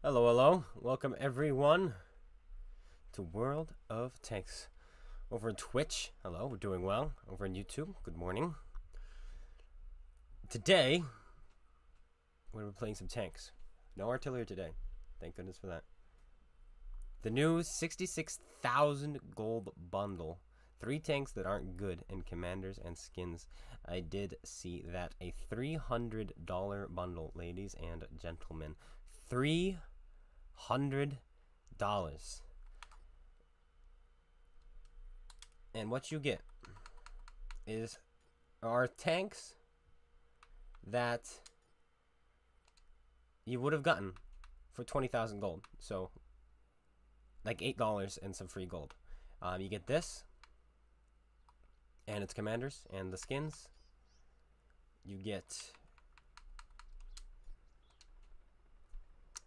Hello, hello. Welcome everyone to World of Tanks. Over on Twitch, hello, we're doing well. Over on YouTube, good morning. Today, we're going to be playing some tanks. No artillery today. Thank goodness for that. The new 66,000 gold bundle. 3 tanks that aren't good, and commanders and skins. I did see that. A $300 bundle, ladies and gentlemen. $300. And what you get are tanks that you would have gotten for 20,000 gold. So like $8 and some free gold. You get this and its commanders and the skins. You get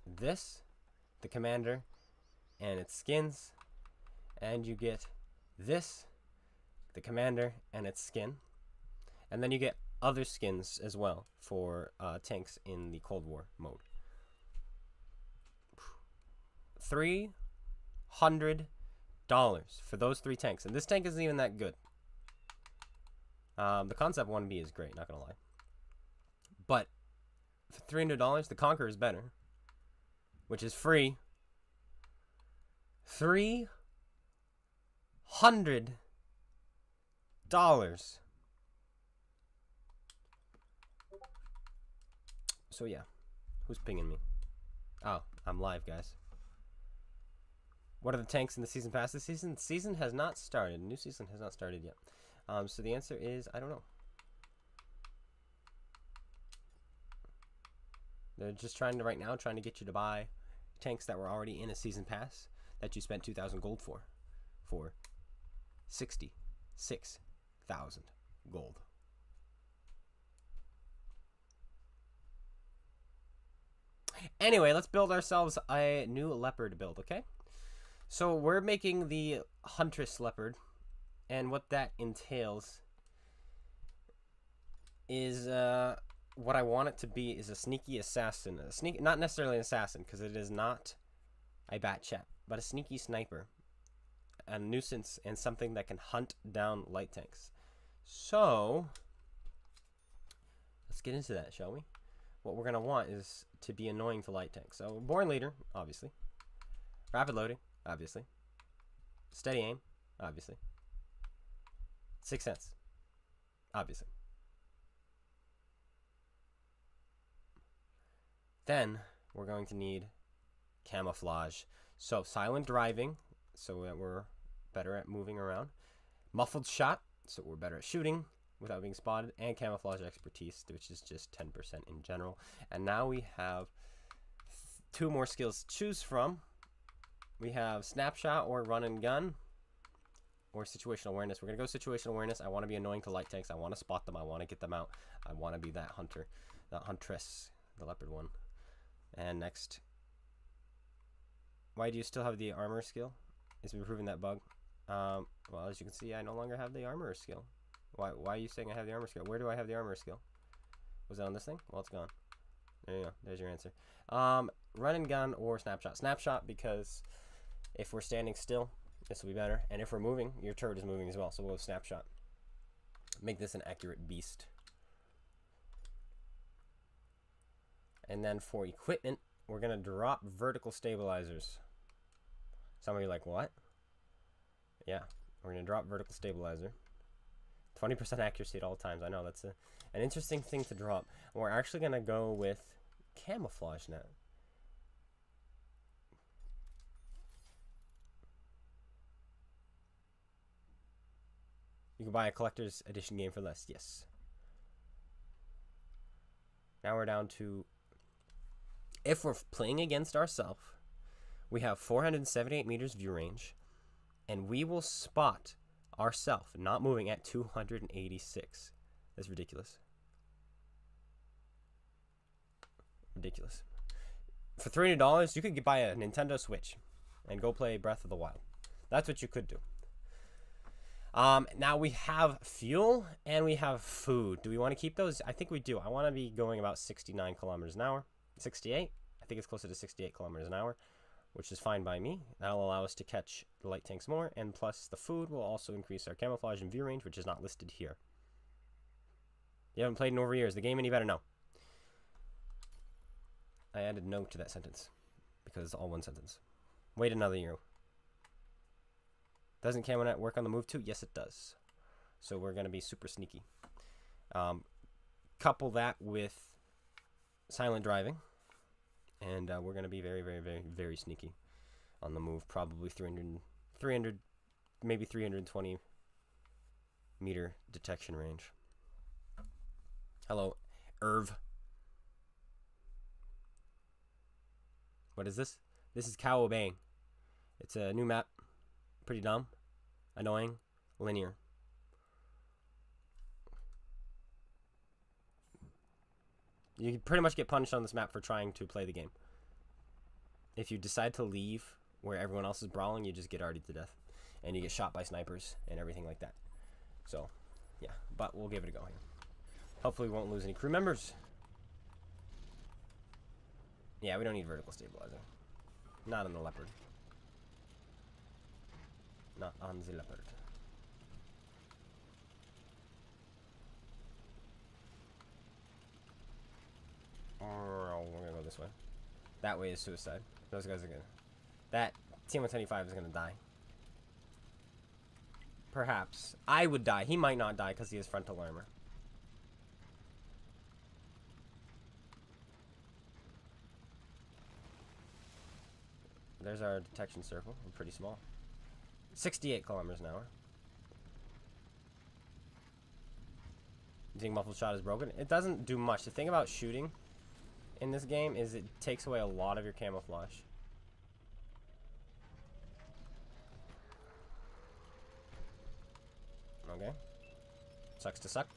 this, the commander and its skins, and you get this, the commander and its skin, and then you get other skins as well for tanks in the Cold War mode. $300 for those 3 tanks, and this tank isn't even that good. The Concept 1B is great, not gonna lie, but for $300, the Conqueror is better, which is free. $300. So yeah, who's pinging me? Oh, I'm live, guys. What are the tanks in the season pass this season? The season has not started. New season has not started yet. So the answer is I don't know. They're just trying to right now get you to buy tanks that were already in a season pass that you spent 2,000 gold for 66,000 gold. Anyway, let's build ourselves a new Leopard build, okay? So we're making the Huntress Leopard, and what that entails is what I want it to be is a sneaky assassin. Not necessarily an assassin, because it is not a bat chat, but a sneaky sniper, a nuisance, and something that can hunt down light tanks. So let's get into that, shall we? What we're going to want is to be annoying to light tanks. So born leader, obviously. Rapid loading, obviously. Steady aim, obviously. 6th sense, obviously. Then we're going to need camouflage. So silent driving, so that we're better at moving around. Muffled shot, so we're better at shooting without being spotted. And camouflage expertise, which is just 10% in general. And now we have 2 more skills to choose from. We have snapshot or run and gun, or situational awareness. We're going to go situational awareness. I want to be annoying to light tanks. I want to spot them. I want to get them out. I want to be that hunter, that huntress, the leopard one. And next, why do you still have the armor skill? Is improving that bug? Well, as you can see, I no longer have the armor skill. Why are you saying I have the armor skill? Where do I have the armor skill? Was it on this thing? Well, it's gone. There you go. There's your answer. Run and gun or snapshot. Snapshot, because if we're standing still, this will be better. And if we're moving, your turret is moving as well. So we'll have snapshot. Make this an accurate beast. And then for equipment, we're going to drop vertical stabilizers. Some of you are like, what? Yeah, we're going to drop vertical stabilizer. 20% accuracy at all times. I know, that's an interesting thing to drop. And we're actually going to go with camouflage now. You can buy a collector's edition game for less. Yes. Now we're down to, if we're playing against ourselves, we have 478 meters view range, and we will spot ourselves not moving at 286. That's ridiculous. Ridiculous. For $300, you could buy a Nintendo Switch and go play Breath of the Wild. That's what you could do. Now we have fuel and we have food. Do we want to keep those? I think we do. I want to be going about 69 kilometers an hour. 68. I think it's closer to 68 kilometers an hour, which is fine by me. That'll allow us to catch the light tanks more, and plus the food will also increase our camouflage and view range, which is not listed here. You haven't played in over years. The game any better? No. I added no to that sentence because it's all one sentence. Wait another year. Doesn't CamoNet work on the move too? Yes, it does. So we're going to be super sneaky. Couple that with silent driving, and we're going to be very, very, very, very sneaky on the move. Probably 300, maybe 320 meter detection range. Hello, Irv. What is this? This is Cow Obeying. It's a new map. Pretty dumb, annoying, linear. You pretty much get punished on this map for trying to play the game. If you decide to leave where everyone else is brawling, you just get artied to death. And you get shot by snipers and everything like that. So, yeah. But we'll give it a go here. Hopefully we won't lose any crew members. Yeah, we don't need vertical stabilizer. Not on the Leopard. Not on the Leopard. Oh, we're gonna go this way. That way is suicide. Those guys are gonna... That T-125 is gonna die. Perhaps. I would die. He might not die because he has frontal armor. There's our detection circle. We're pretty small. 68 kilometers an hour. You think muffled shot is broken? It doesn't do much. The thing about shooting in this game is it takes away a lot of your camouflage. Okay. Sucks to suck.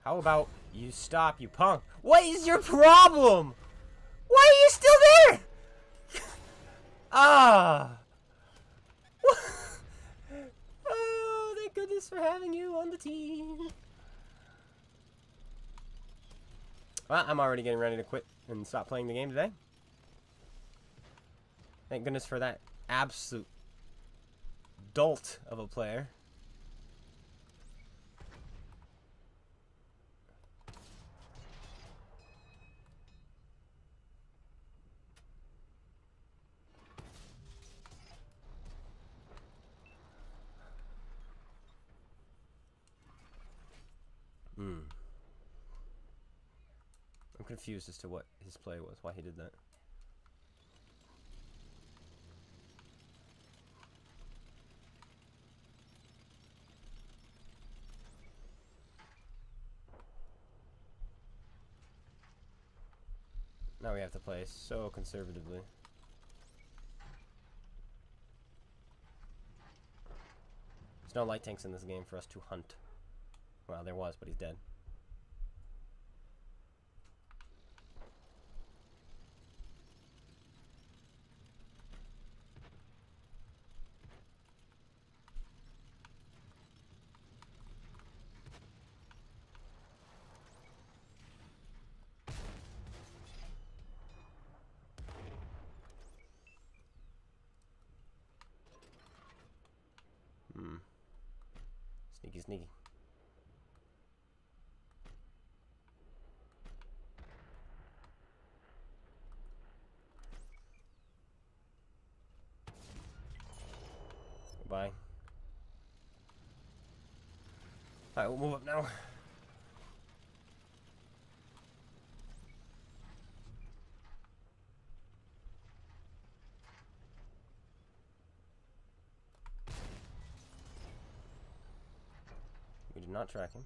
How about you stop, you punk? What is your problem? Why are you still there? Ah. Oh, thank goodness for having you on the team. Well, I'm already getting ready to quit and stop playing the game today. Thank goodness for that absolute dolt of a player. I'm confused as to what his play was, why he did that. Now we have to play so conservatively. There's no light tanks in this game for us to hunt. Well, there was, but he's dead. Sneaky, sneaky. Goodbye. Alright, we'll move up now. We did not track him.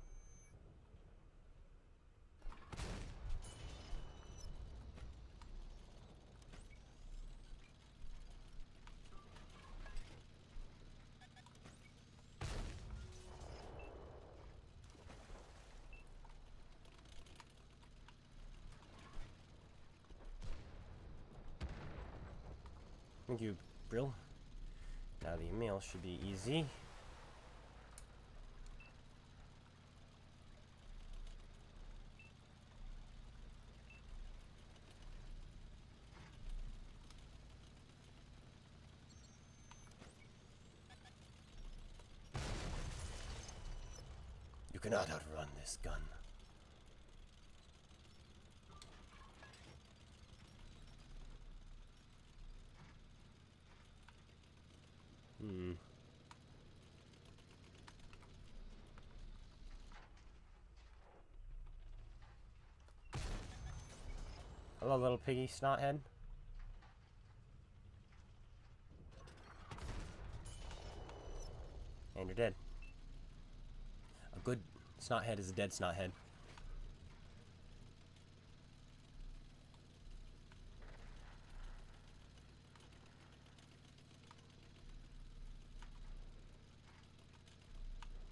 Thank you, Brill. Now the email should be easy. You cannot outrun this gun. Hello, little piggy snothead. And you're dead. A good snothead is a dead snothead.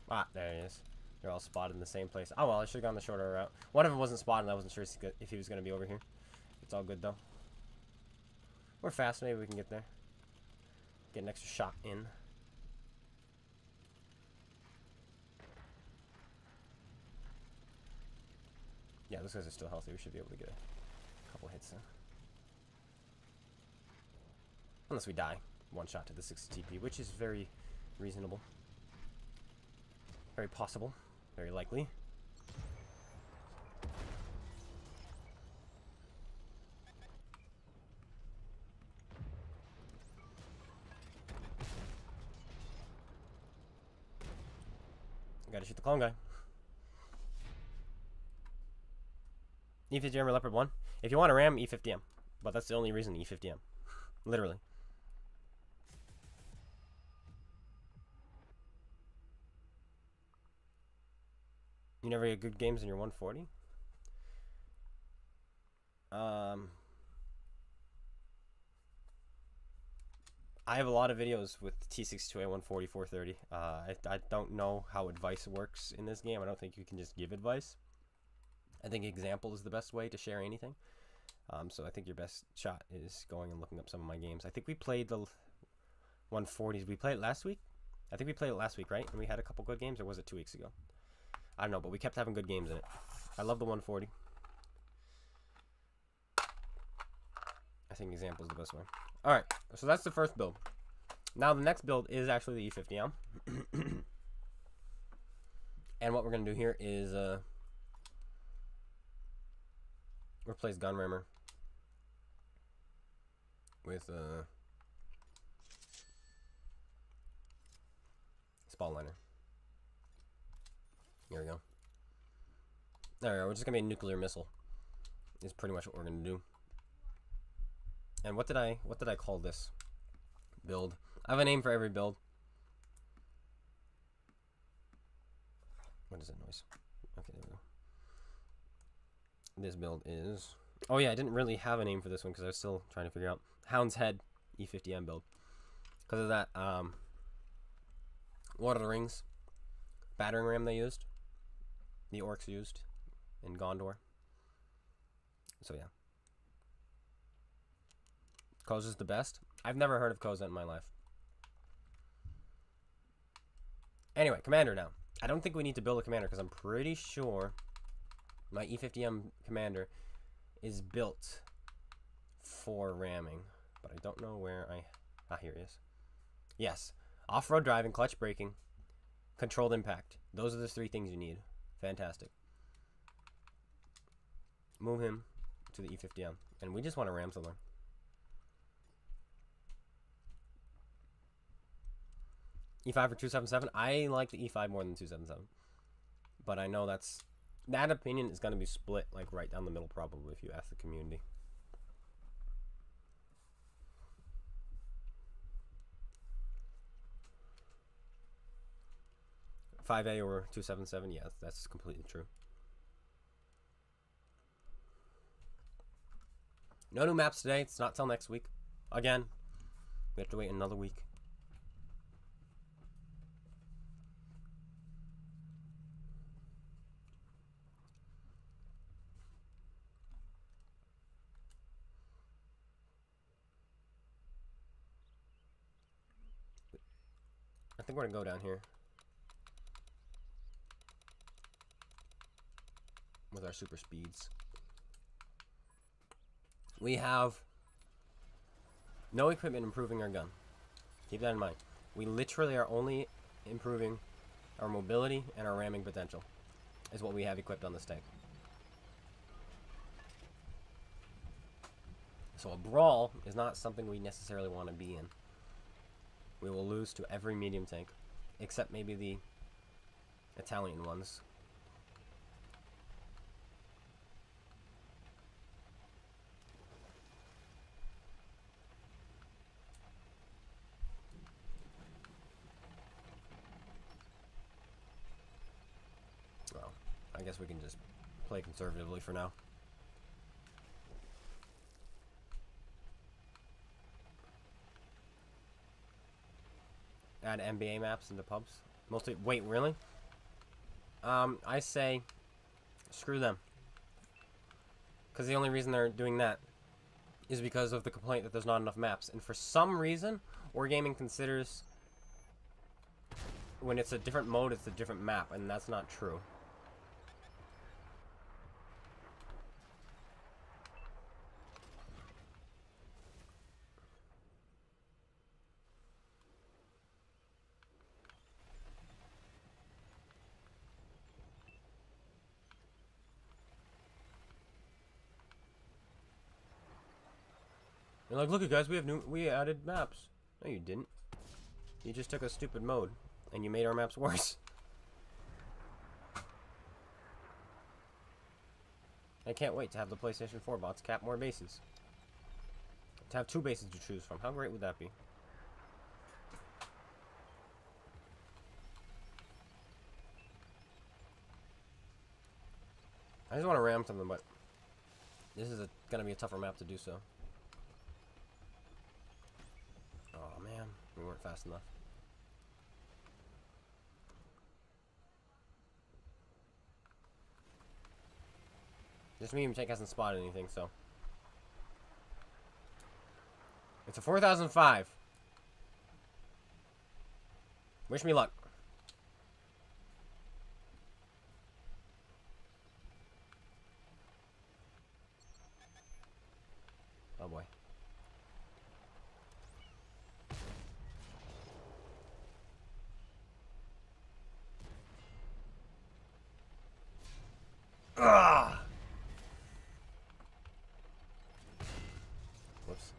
Ah, there he is. They're all spotted in the same place. Oh well, I should have gone the shorter route. One of them wasn't spotted, and I wasn't sure if he was going to be over here. It's all good, though. We're fast, maybe we can get there. Get an extra shot in. Yeah, those guys are still healthy. We should be able to get a couple hits in. Unless we die. One shot to the 60 TP, which is very reasonable. Very possible. Very likely. Gotta shoot the clone guy. E50M or Leopard 1. If you want to ram, E50M. But that's the only reason E50M. Literally. You never get good games in your 140? I have a lot of videos with T62A 140 430. I don't know how advice works in this game. I don't think you can just give advice. I think example is the best way to share anything. So I think your best shot is going and looking up some of my games. I think we played the 140s. Did we play it last week? I think we played it last week, right? And we had a couple good games, or was it 2 weeks ago? I don't know, but we kept having good games in it. I love the 140. I think example is the best one. Alright, so that's the first build. Now the next build is actually the E50M. And what we're going to do here is replace Gun Rammer with Spawn Liner. Here we go. There we go. We're just gonna be a nuclear missile. Is pretty much what we're gonna do. And what did I call this build? I have a name for every build. What is that noise? Okay, there we go. This build is... Oh yeah, I didn't really have a name for this one because I was still trying to figure out. Hound's Head E50M build. Because of that, Lord of the Rings battering ram they used. The orcs used in Gondor. So yeah. Koza's the best. I've never heard of Koza in my life. Anyway, commander now. I don't think we need to build a commander because I'm pretty sure my E50M commander is built for ramming. But I don't know where I... Ah, here he is. Yes. Off-road driving, clutch braking, controlled impact. Those are the 3 things you need. Fantastic. Move him to the E50M. And we just want to ram something. E5 for 277. I like the E5 more than 277. But I know that opinion is going to be split like right down the middle probably if you ask the community. $5A or 277, yeah, that's completely true. No new maps today. It's not till next week. Again, we have to wait another week. think we're gonna go down here with our super speeds. We have no equipment improving our gun. Keep that in mind. We literally are only improving our mobility and our ramming potential is what we have equipped on this tank. So a brawl is not something we necessarily want to be in. We will lose to every medium tank, except maybe the Italian ones. Well, I guess we can just play conservatively for now. Add NBA maps into pubs. Wait, really? I say screw them. Because the only reason they're doing that is because of the complaint that there's not enough maps. And for some reason, Wargaming considers when it's a different mode, it's a different map, and that's not true. You're like, look, guys, we added maps. No, you didn't. You just took a stupid mode, and you made our maps worse. I can't wait to have the PlayStation 4 bots cap more bases. To have 2 bases to choose from. How great would that be? I just want to ram something, but this is going to be a tougher map to do so. Oh man, we weren't fast enough. This medium tank hasn't spotted anything, so. It's a 4005. Wish me luck. Oh boy. Ugh. Whoops.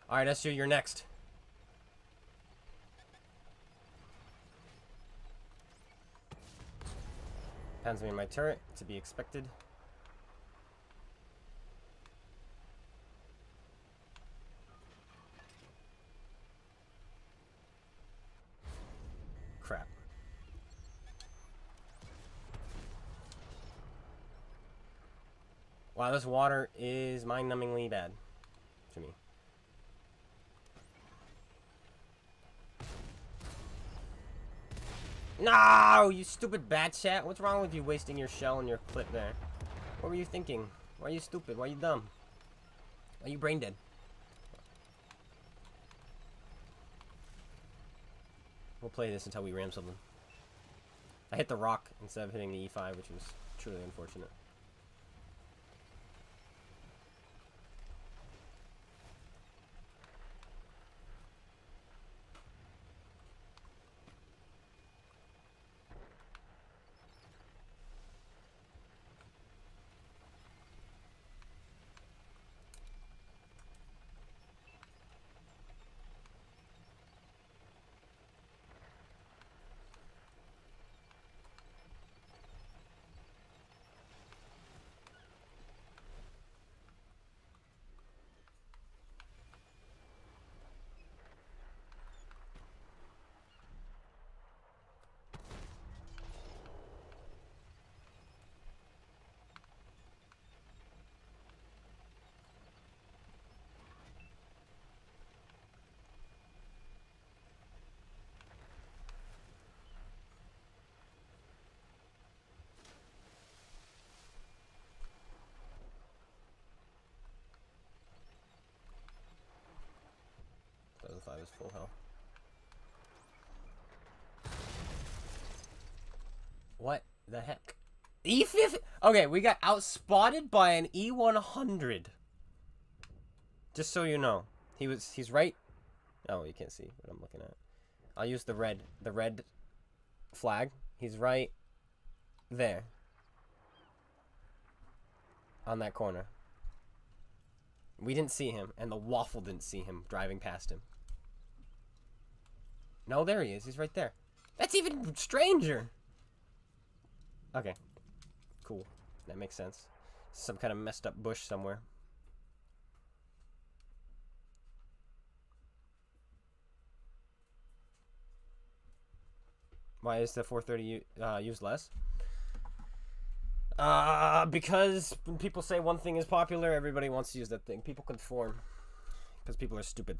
Alright, SU, you're next. Hands me in my turret, to be expected. Crap. Wow, this water is mind-numbingly bad to me. No, you stupid bat chat. What's wrong with you wasting your shell and your clip there? What were you thinking? Why are you stupid? Why are you dumb? Why are you brain dead? We'll play this until we ram something. I hit the rock instead of hitting the E5, which was truly unfortunate. thought it was full health. What the heck? E50? Okay, we got outspotted by an E100. Just so you know. He's right. Oh, you can't see what I'm looking at. I'll use the red flag. He's right there. On that corner. We didn't see him, and the waffle didn't see him driving past him. No, there he is. He's right there. That's even stranger. Okay. Cool. That makes sense. Some kind of messed up bush somewhere. Why is the 430 used less? Because when people say one thing is popular, everybody wants to use that thing. People conform. Because people are stupid.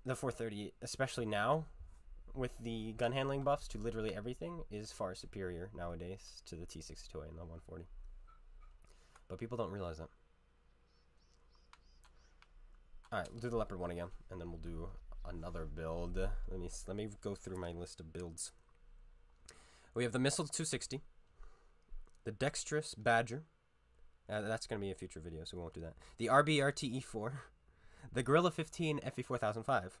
The 430, especially now, with the gun handling buffs to literally everything, is far superior nowadays to the T62A and the 140. But people don't realize that. Alright, we'll do the Leopard one again, and then we'll do another build. Let me go through my list of builds. We have the Missile 260, the Dexterous Badger. That's going to be a future video, so we won't do that. The RBRTE4, the Gorilla 15 FE4005,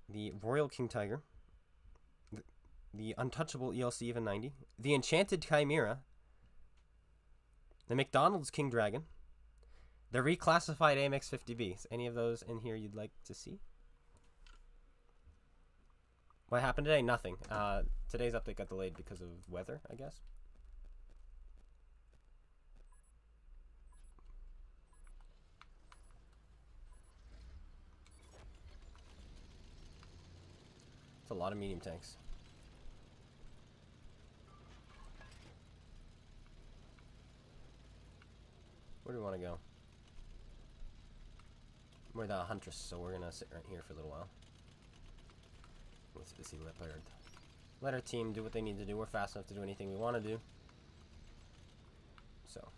the Royal King Tiger, the Untouchable ELC Even 90, the Enchanted Chimera, the McDonald's King Dragon, the reclassified AMX 50B. Any of those in here you'd like to see? What happened today? Nothing. Today's update got delayed because of weather, I guess. It's a lot of medium tanks. Where do we want to go? We're the Huntress, so we're gonna sit right here for a little while. Let's see Leopard. Let our team do what they need to do. We're fast enough to do anything we want to do. So.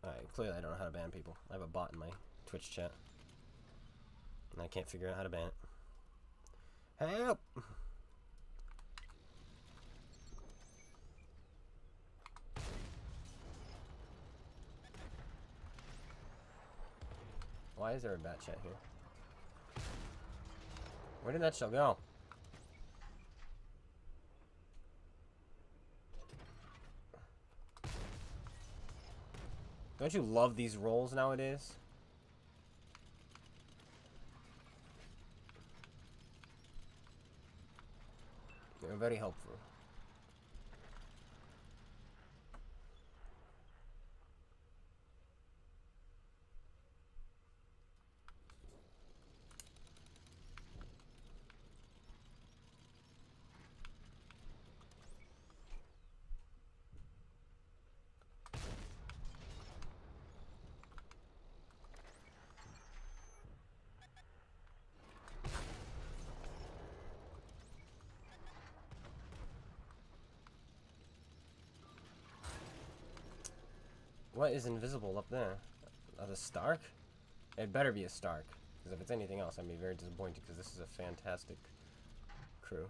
Alright, clearly I don't know how to ban people. I have a bot in my Twitch chat. And I can't figure out how to ban it. Help! Why is there a bat chat here? Where did that shell go? Don't you love these rolls nowadays? They're very helpful. What is invisible up there? The Stark? It better be a Stark. Because if it's anything else, I'd be very disappointed because this is a fantastic crew.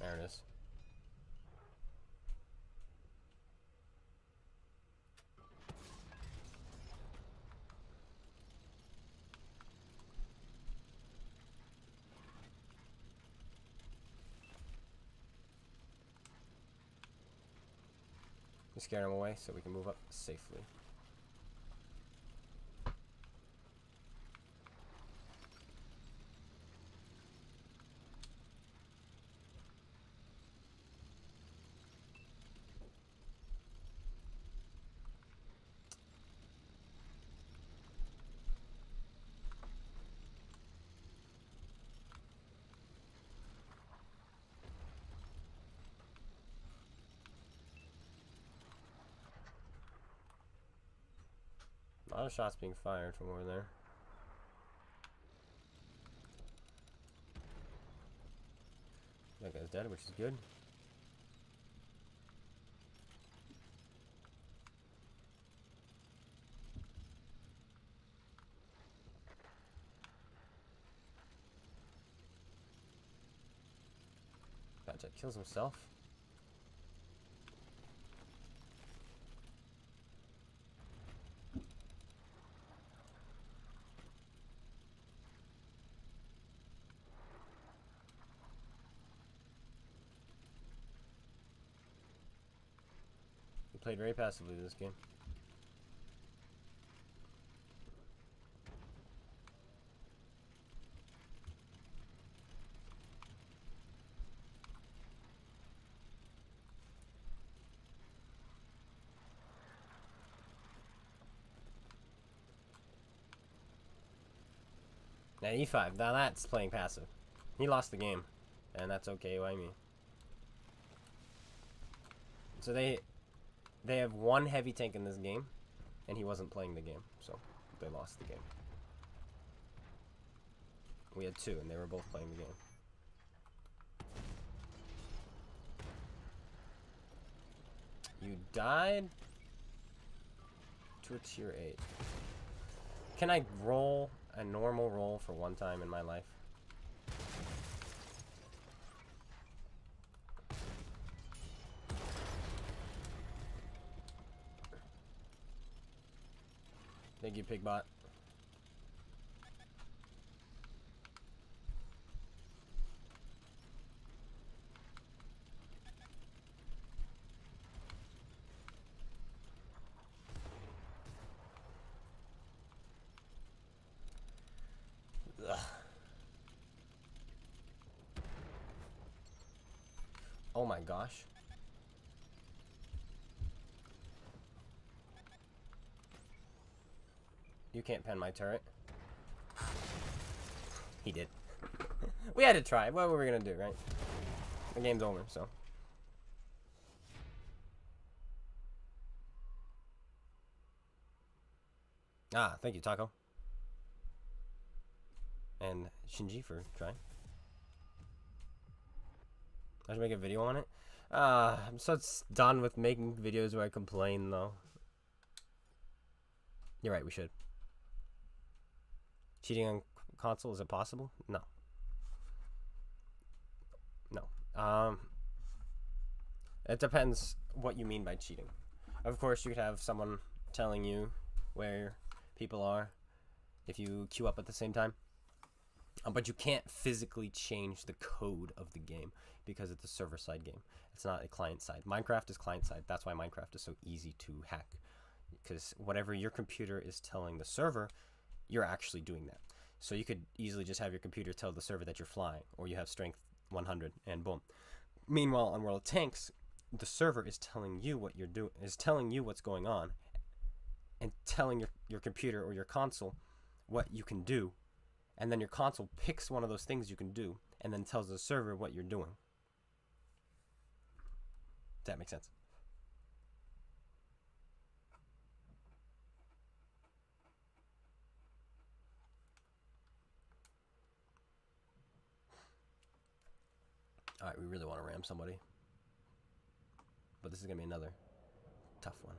There it is. scare them away so we can move up safely. A lot of shots being fired from over there. That guy's dead, which is good. Gotcha, kills himself. Played very passively this game. Now E5, now that's playing passive. He lost the game, and that's okay by me. So they have one heavy tank in this game, and he wasn't playing the game, so they lost the game. We had two, and they were both playing the game. You died to a tier 8. Can I roll a normal roll for one time in my life? Thank you, Pigbot. Ugh. Oh my gosh. You can't pen my turret. He did. We had to try. What were we gonna do, right? The game's over, so. Ah, thank you, Taco. And Shinji for trying. I should make a video on it. I'm so done with making videos where I complain, though. You're right, we should. Cheating on console, is it possible? No. No. It depends what you mean by cheating. Of course, you could have someone telling you where people are if you queue up at the same time. But you can't physically change the code of the game because it's a server-side game. It's not a client-side. Minecraft is client-side. That's why Minecraft is so easy to hack. Because whatever your computer is telling the server, you're actually doing that. So you could easily just have your computer tell the server that you're flying, or you have strength 100, and boom. Meanwhile, on World of Tanks, the server is telling you what you're doing, is telling you what's going on, and telling your computer or your console what you can do, and then your console picks one of those things you can do, and then tells the server what you're doing. Does that make sense? Alright, we really want to ram somebody. But this is going to be another tough one.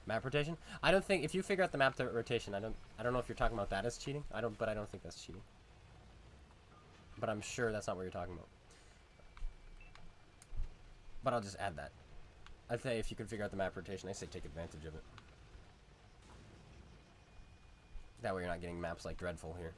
Map rotation? I don't think, if you figure out the map rotation, I don't know if you're talking about that as cheating. But I don't think that's cheating. But I'm sure that's not what you're talking about. But I'll just add that. I'd say if you can figure out the map rotation, I say take advantage of it. That way you're not getting maps like Dreadful here.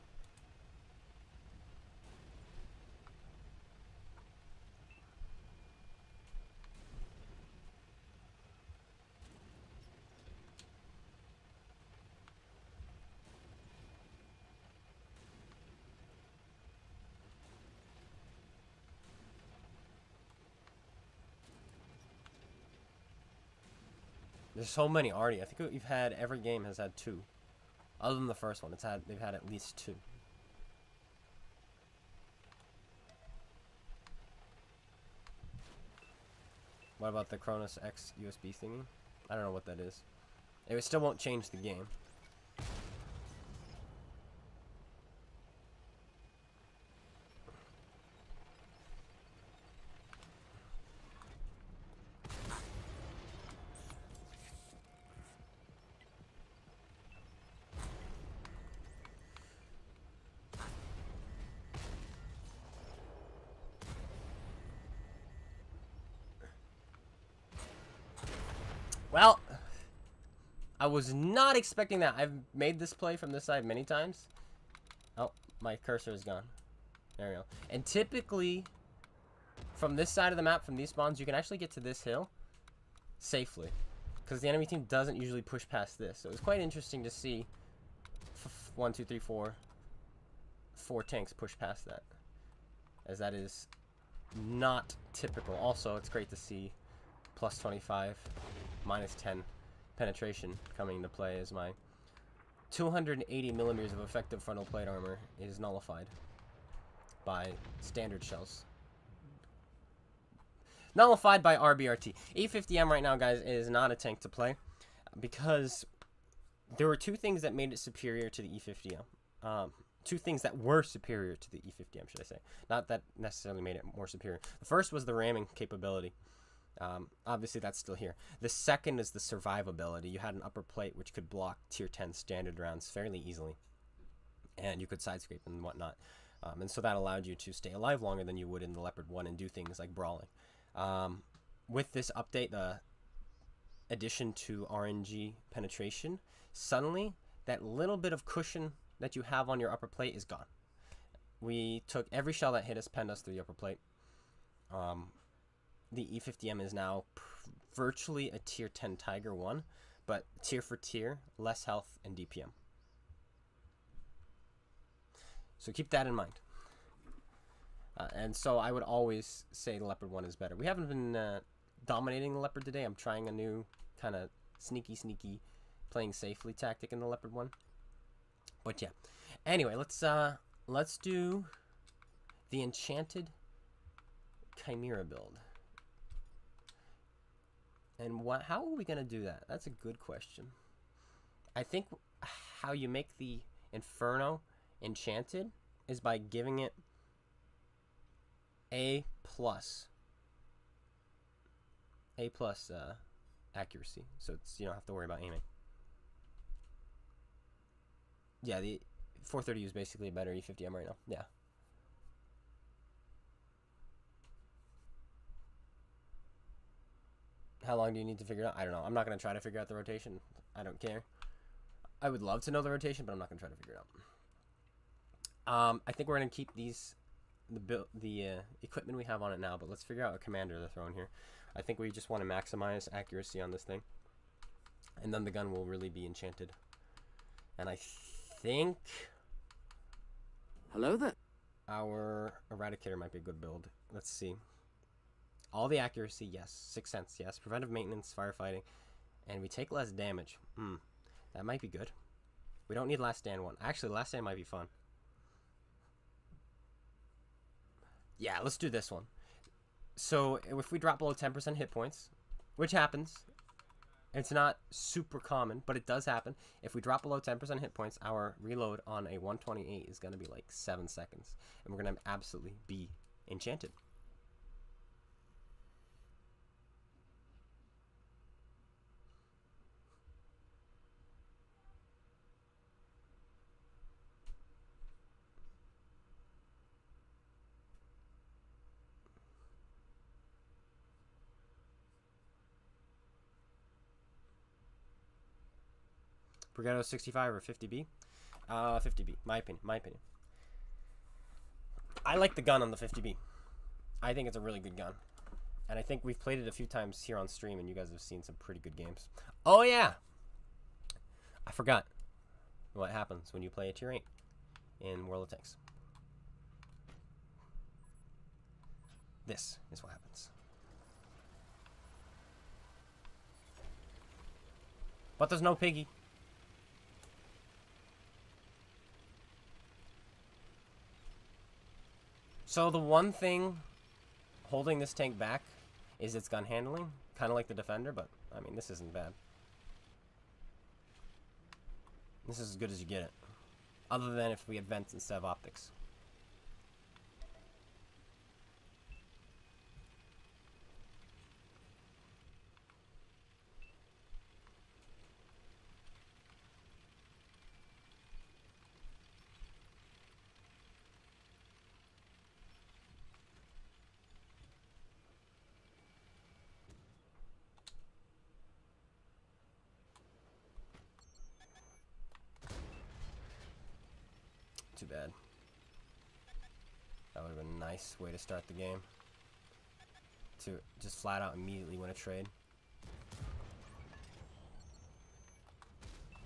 There's so many already. I think we've had, every game has had 2. Other than the first one, they've had at least 2. What about the Cronus X USB thingy? I don't know what that is. It still won't change the game. Well, I was not expecting that. I've made this play from this side many times. Oh, my cursor is gone. There we go. And typically, from this side of the map, from these spawns, you can actually get to this hill safely. Because the enemy team doesn't usually push past this. So it was quite interesting to see 1, 2, 3, 4 tanks push past that. As that is not typical. Also, it's great to see plus 25, minus 10 penetration coming into play as my 280 millimeters of effective frontal plate armor is nullified by standard shells. Nullified by RBRT. E50M right now, guys, is not a tank to play because there were 2 things that made it superior to the E50M. 2 things that were superior to the E50M, should I say. Not that necessarily made it more superior. The first was the ramming capability. Obviously, that's still here. The second is the survivability. You had an upper plate which could block tier 10 standard rounds fairly easily. And you could side scrape and whatnot. And so that allowed you to stay alive longer than you would in the Leopard 1 and do things like brawling. With this update, the addition to RNG penetration, suddenly that little bit of cushion that you have on your upper plate is gone. We took every shell that hit us, penned us through the upper plate. The E50M is now virtually a tier 10 Tiger 1, but tier for tier, less health and DPM. So keep that in mind. And so I would always say the Leopard 1 is better. We haven't been dominating the Leopard today. I'm trying a new kind of sneaky playing safely tactic in the Leopard 1. But yeah. Anyway, let's do the Enchanted Chimera build. And how are we going to do that? That's a good question. I think how you make the Inferno enchanted is by giving it A+ accuracy. So you don't have to worry about aiming. Yeah, the 430 is basically a better E50M right now. Yeah. How long do you need to figure it out? I don't know. I'm not going to try to figure out the rotation. I don't care. I would love to know the rotation, but I'm not going to try to figure it out. I think we're going to keep the equipment we have on it now, but let's figure out a commander to throw in here. I think we just want to maximize accuracy on this thing. And then the gun will really be enchanted. And I think... Hello there. Our Eradicator might be a good build. Let's see. All the accuracy, yes. Sixth Sense, yes. Preventive maintenance, firefighting. And we take less damage. That might be good. We don't need Last Stand 1. Actually, Last Stand might be fun. Yeah, let's do this one. So, if we drop below 10% hit points, which happens, it's not super common, but it does happen. If we drop below 10% hit points, our reload on a 128 is going to be like 7 seconds. And we're going to absolutely be enchanted. Brigado 65 or 50B? 50B, my opinion. I like the gun on the 50B. I think it's a really good gun. And I think we've played it a few times here on stream, and you guys have seen some pretty good games. Oh, yeah! I forgot what happens when you play a tier 8 in World of Tanks. This is what happens. But there's no piggy. So the one thing holding this tank back is its gun handling. Kind of like the Defender, but, I mean, this isn't bad. This is as good as you get it. Other than if we had vents instead of optics. Too bad. That would have been a nice way to start the game. To just flat out immediately win a trade.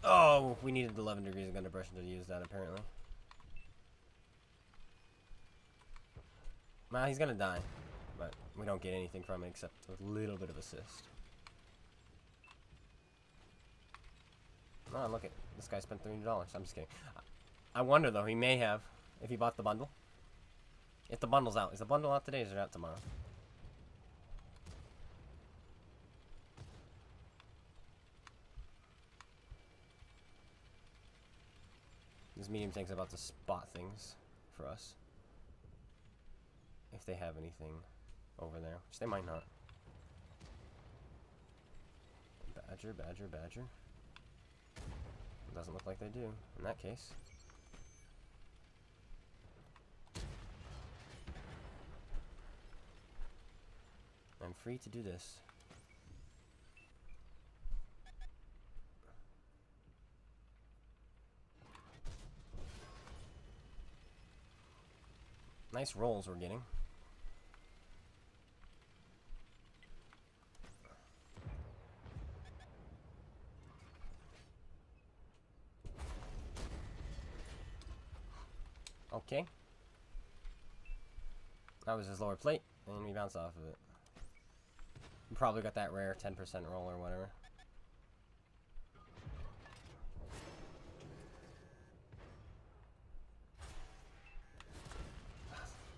Oh, we needed 11 degrees of gun depression to use that apparently. Well, he's gonna die, but we don't get anything from it except a little bit of assist. Oh, look at this guy spent $300. I'm just kidding. I wonder though, he may have if he bought the bundle. If the bundle's out. Is the bundle out today or is it out tomorrow? This medium tank's about to spot things for us. If they have anything over there, which they might not. Badger, badger, badger. Doesn't look like they do in that case. I'm free to do this. Nice rolls we're getting. Okay. That was his lower plate, and we bounce off of it. We probably got that rare 10% roll or whatever.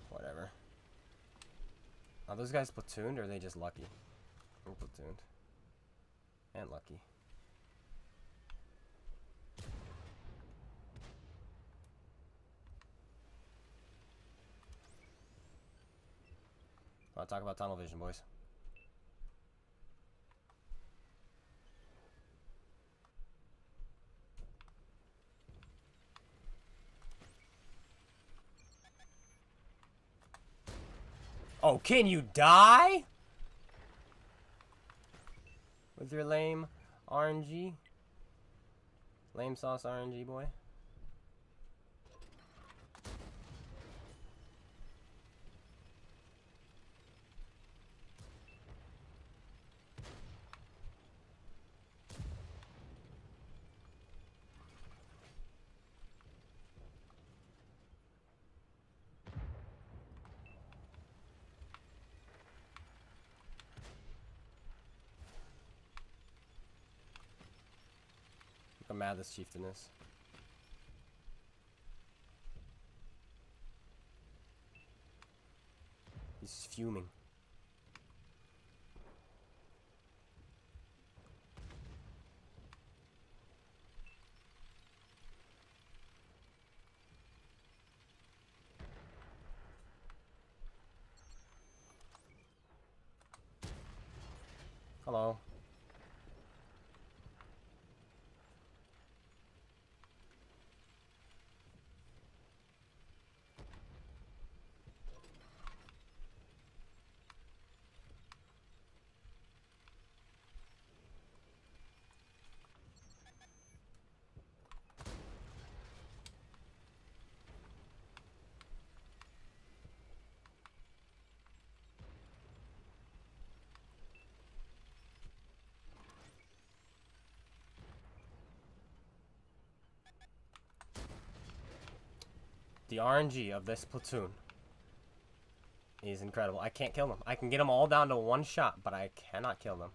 Whatever. Are those guys platooned or are they just lucky? We're platooned. And lucky. I'll talk about tunnel vision, boys. Oh, can you die? With your lame RNG? Lame sauce RNG, boy. Look how mad this chieftain is. He's fuming. Hello. The RNG of this platoon is incredible. I can't kill them. I can get them all down to one shot, but I cannot kill them.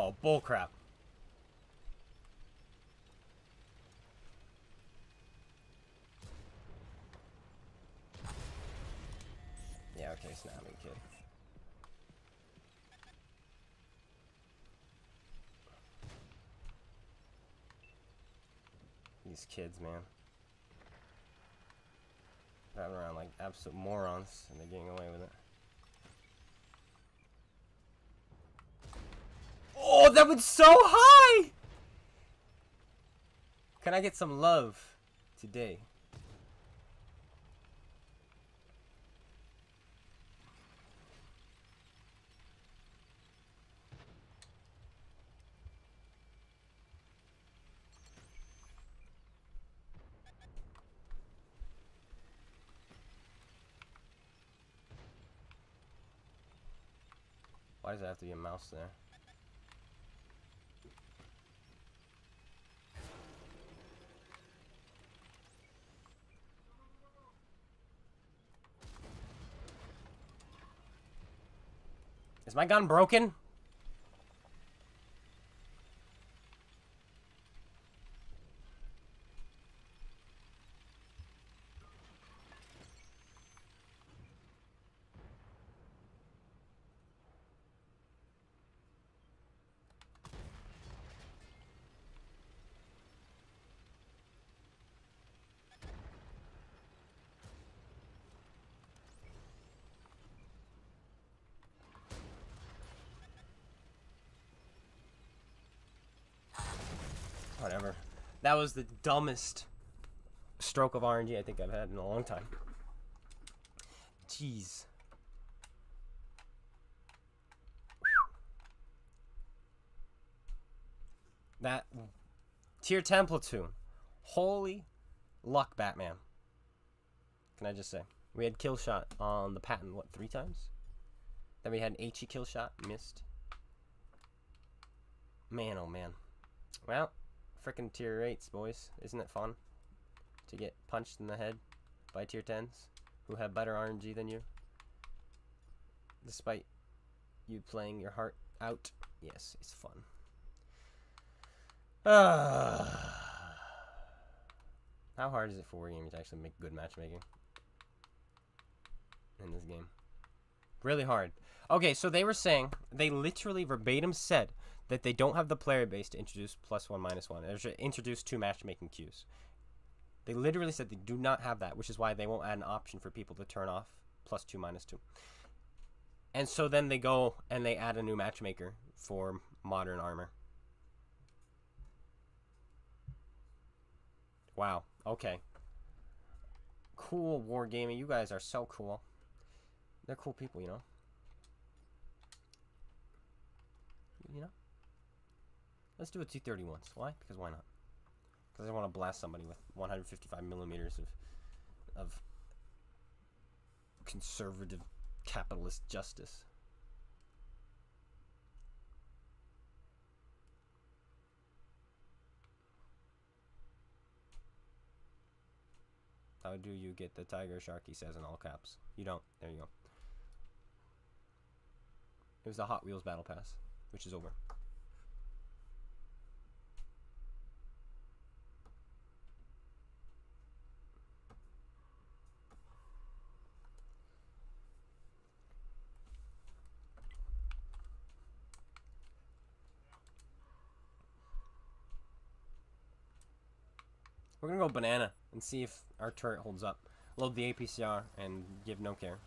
Oh, bullcrap. Yeah, okay, snapping kid. These kids, man. Driving around like absolute morons, and they're getting away with it. Oh, that was so high! Can I get some love today? Why does there have to be a mouse there? Is my gun broken? Whatever. That was the dumbest stroke of RNG I think I've had in a long time. Jeez. That tier 10 platoon. Holy luck, Batman. Can I just say? We had kill shot on the Patton, what, 3 times? Then we had an HE kill shot, missed. Man, oh man. Well, frickin' tier 8s, boys. Isn't it fun to get punched in the head by tier 10s who have better RNG than you? Despite you playing your heart out. Yes, it's fun. How hard is it for Wargaming to actually make good matchmaking in this game? Really hard. Okay, so they were saying, they literally verbatim said that they don't have the player base to introduce +1, -1. They should introduce 2 matchmaking queues. They literally said they do not have that, which is why they won't add an option for people to turn off +2, -2. And so then they go and they add a new matchmaker for modern armor. Wow. Okay. Cool, Wargaming. You guys are so cool. They're cool people, you know. You know? Let's do a 231s. Why? Because why not? Because I want to blast somebody with 155 millimeters of conservative capitalist justice. How do you get the tiger shark, he says in all caps. You don't. There you go. It was the Hot Wheels Battle Pass, which is over. We're gonna go banana and see if our turret holds up. Load the APCR and give no care.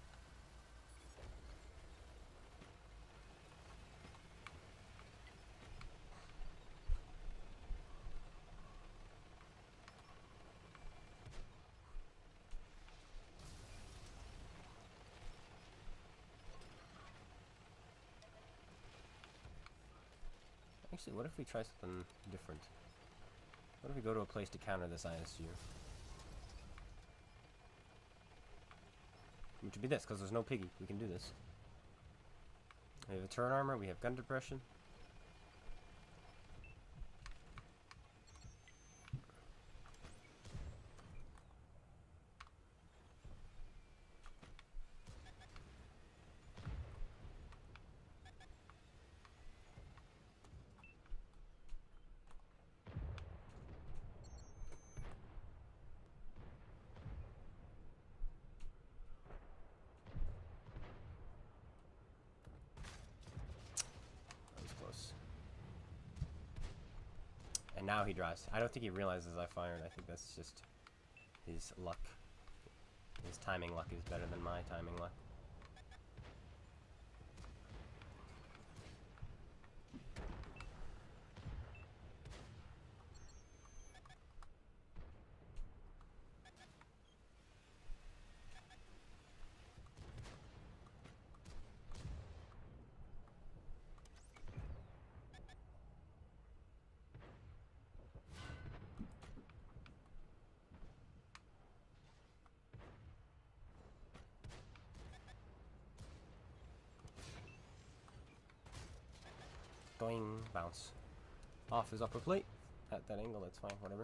Actually, what if we try something different? What if we go to a place to counter this ISU? Which would be this, because there's no piggy. We can do this. We have a turret armor, we have gun depression. And now he drives. I don't think he realizes I fired. I think that's just his luck. His timing luck is better than my timing luck. Going, bounce. Off his upper plate. At that angle, that's fine, whatever.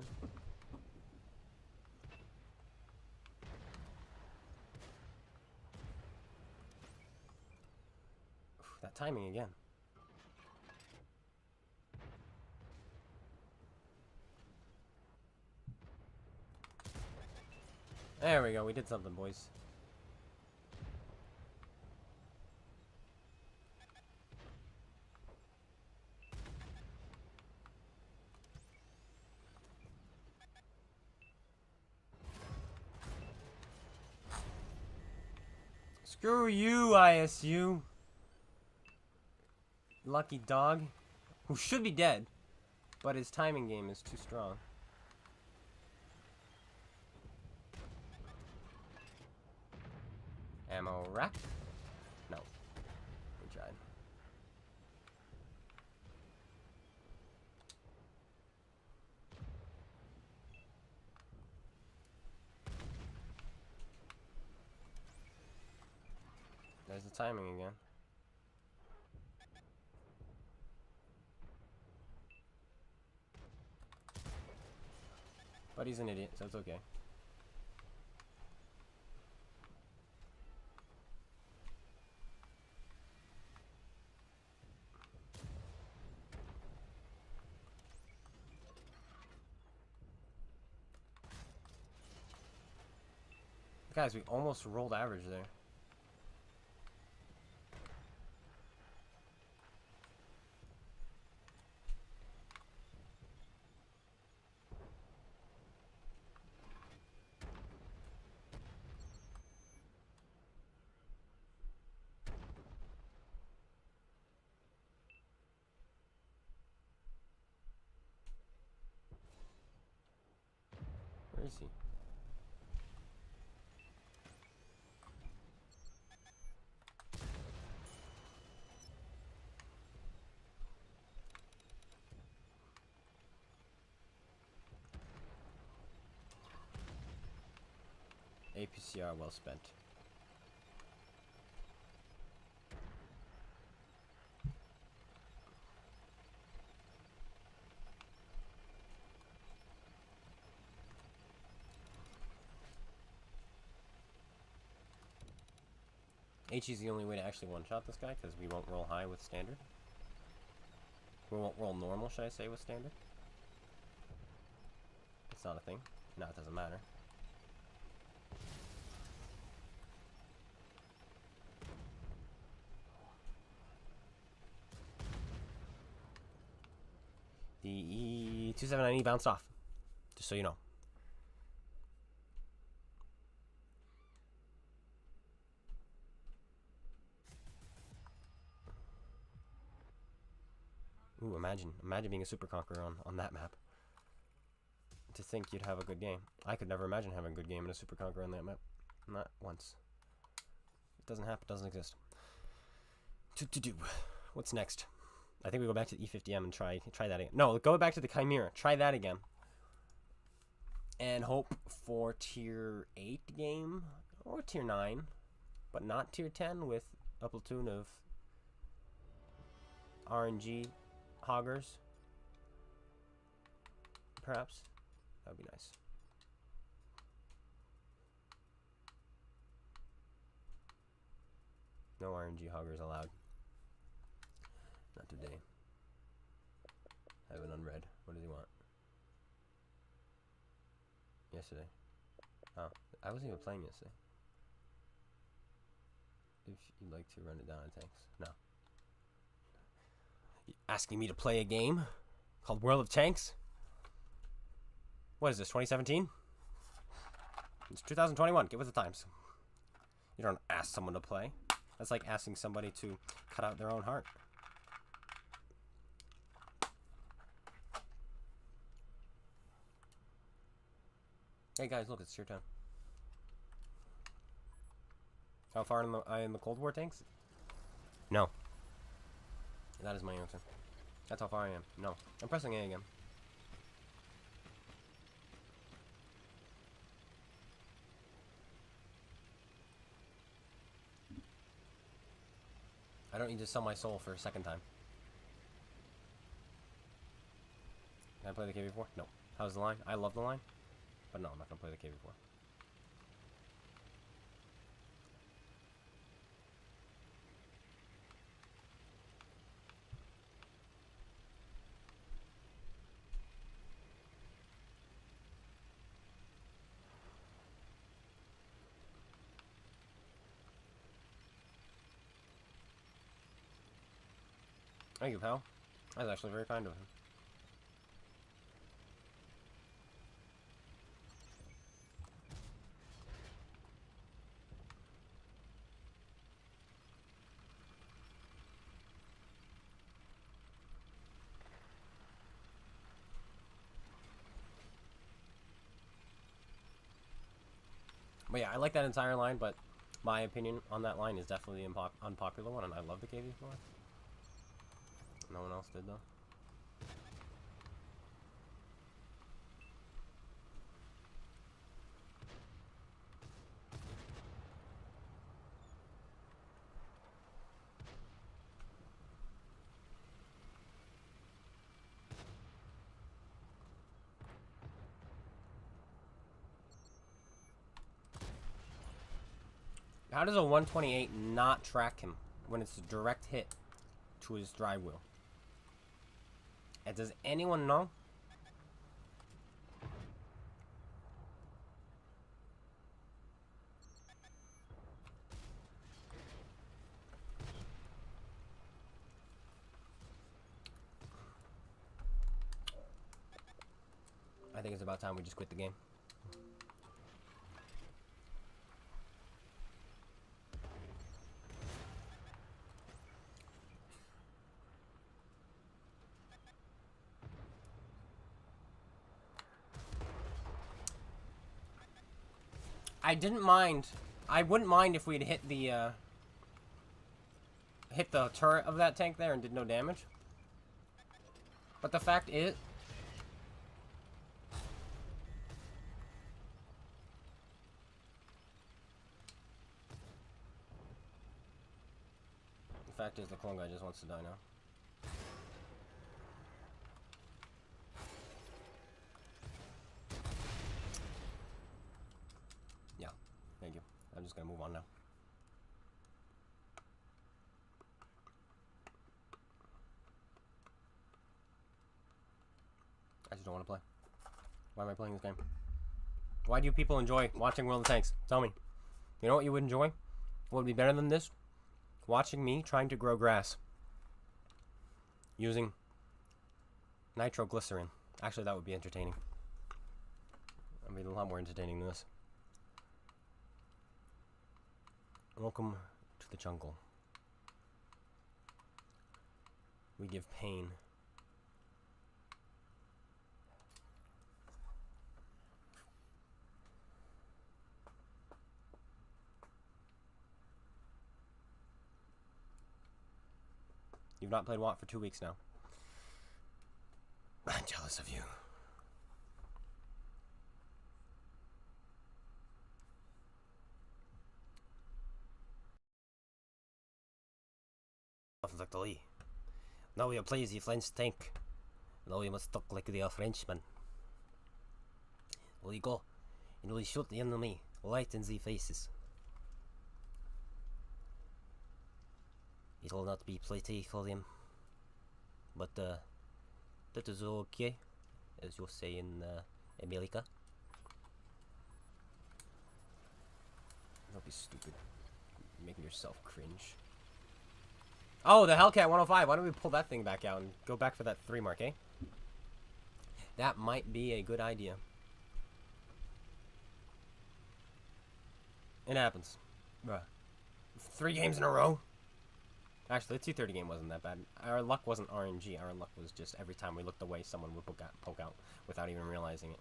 Oof, that timing again. There we go, we did something, boys. Screw you, ISU. Lucky dog. Who should be dead, but his timing game is too strong. Ammo rack? No. We tried. There's the timing again. But he's an idiot, so it's okay. Guys, we almost rolled average there. Where is he? APCR well spent. HE is the only way to actually one-shot this guy, because we won't roll high with standard. We won't roll normal, should I say, with standard. It's not a thing. No, it doesn't matter. The E279E bounced off, just so you know. Ooh, imagine being a super conqueror on that map. To think you'd have a good game. I could never imagine having a good game in a super conqueror on that map. Not once. It doesn't happen, doesn't exist. What's next? I think we go back to the E50M and try that again. No, go back to the Chimera. Try that again. And hope for tier 8 game or tier 9, but not tier 10 with a platoon of RNG hoggers. Perhaps. That would be nice. No RNG hoggers allowed. Not today. I have an unread. What does he want? Yesterday. Oh, I wasn't even playing yesterday. If you'd like to run it down in tanks. No. You asking me to play a game called World of Tanks? What is this, 2017? It's 2021. Get with the times. You don't ask someone to play. That's like asking somebody to cut out their own heart. Hey guys, look, it's your turn. How far am I in the Cold War tanks? No. That is my answer. That's how far I am. No. I'm pressing A again. I don't need to sell my soul for a second time. Can I play the KV-4? No. How's the line? I love the line. But no, I'm not going to play the KV-4. Thank you, pal. That's actually very kind of him. But yeah, I like that entire line, but my opinion on that line is definitely the unpopular one, and I love the KV-4. No one else did, though. How does a 128 not track him when it's a direct hit to his drive wheel? And does anyone know? I think it's about time we just quit the game. I didn't mind. I wouldn't mind if we'd hit the turret of that tank there and did no damage. But the fact is, the clone guy just wants to die now. Yeah, thank you. I'm just gonna move on now. I just don't want to play. Why am I playing this game? Why do people enjoy watching World of Tanks? Tell me. You know what you would enjoy? What would be better than this? Watching me trying to grow grass using nitroglycerin. Actually, that would be entertaining. I mean, a lot more entertaining than this. Welcome to the jungle. We give pain. You've not played WoT for 2 weeks now. I'm jealous of you. Now we play the French tank. Now we must talk like the Frenchman. We go and we shoot the enemy right in the faces. It will not be pretty for him, but that is okay, as you say in America. Don't be stupid. You're making yourself cringe. Oh, the Hellcat 105. Why don't we pull that thing back out and go back for that 3 mark, eh? That might be a good idea. It happens. Bruh. 3 games in a row? Actually, the 230 game wasn't that bad. Our luck wasn't RNG. Our luck was just every time we looked away, someone would poke out without even realizing it.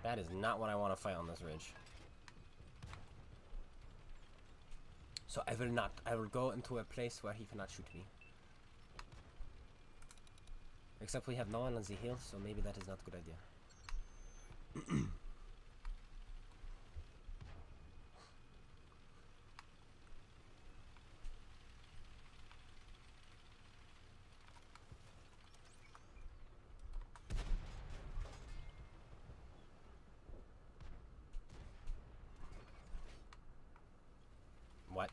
That is not what I want to fight on this ridge. So I will not. I will go into a place where he cannot shoot me. Except we have no one on the hill, so maybe that is not a good idea. What?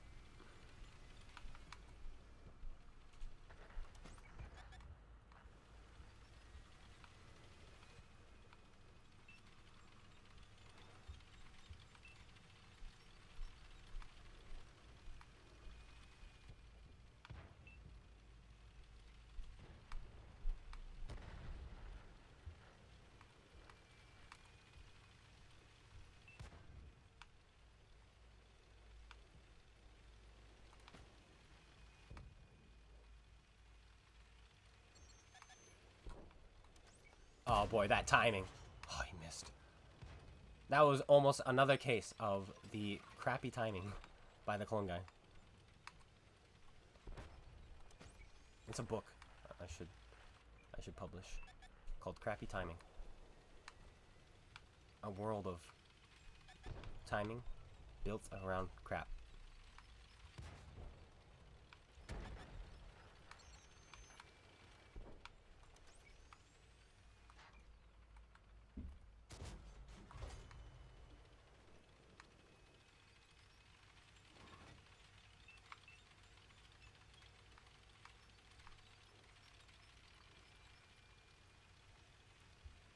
Oh boy, that timing. Oh, he missed. That was almost another case of the crappy timing by the clone guy. It's a book I should publish called Crappy Timing. A world of timing built around crap.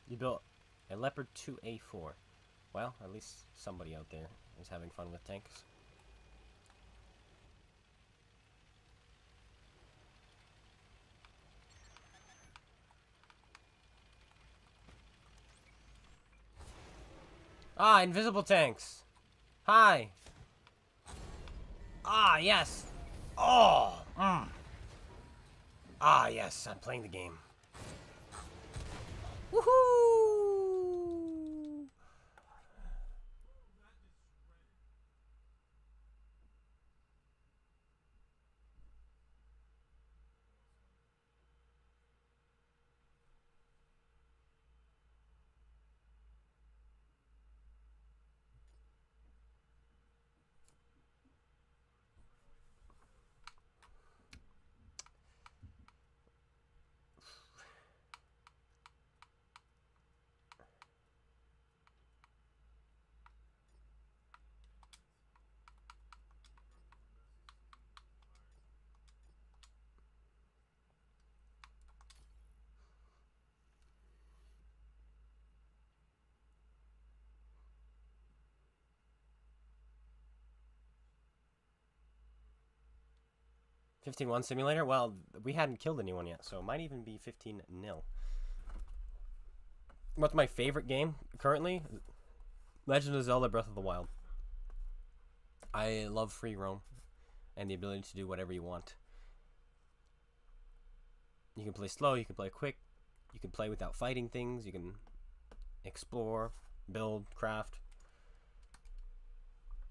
You built a Leopard 2A4. Well, at least somebody out there is having fun with tanks. Ah, invisible tanks! Hi! Ah, yes! Oh! Ah, yes, I'm playing the game. Woohoo! 15-1 simulator? Well, we hadn't killed anyone yet, so it might even be 15-0. What's my favorite game currently? Legend of Zelda Breath of the Wild. I love free roam and the ability to do whatever you want. You can play slow, you can play quick, you can play without fighting things, you can explore, build, craft.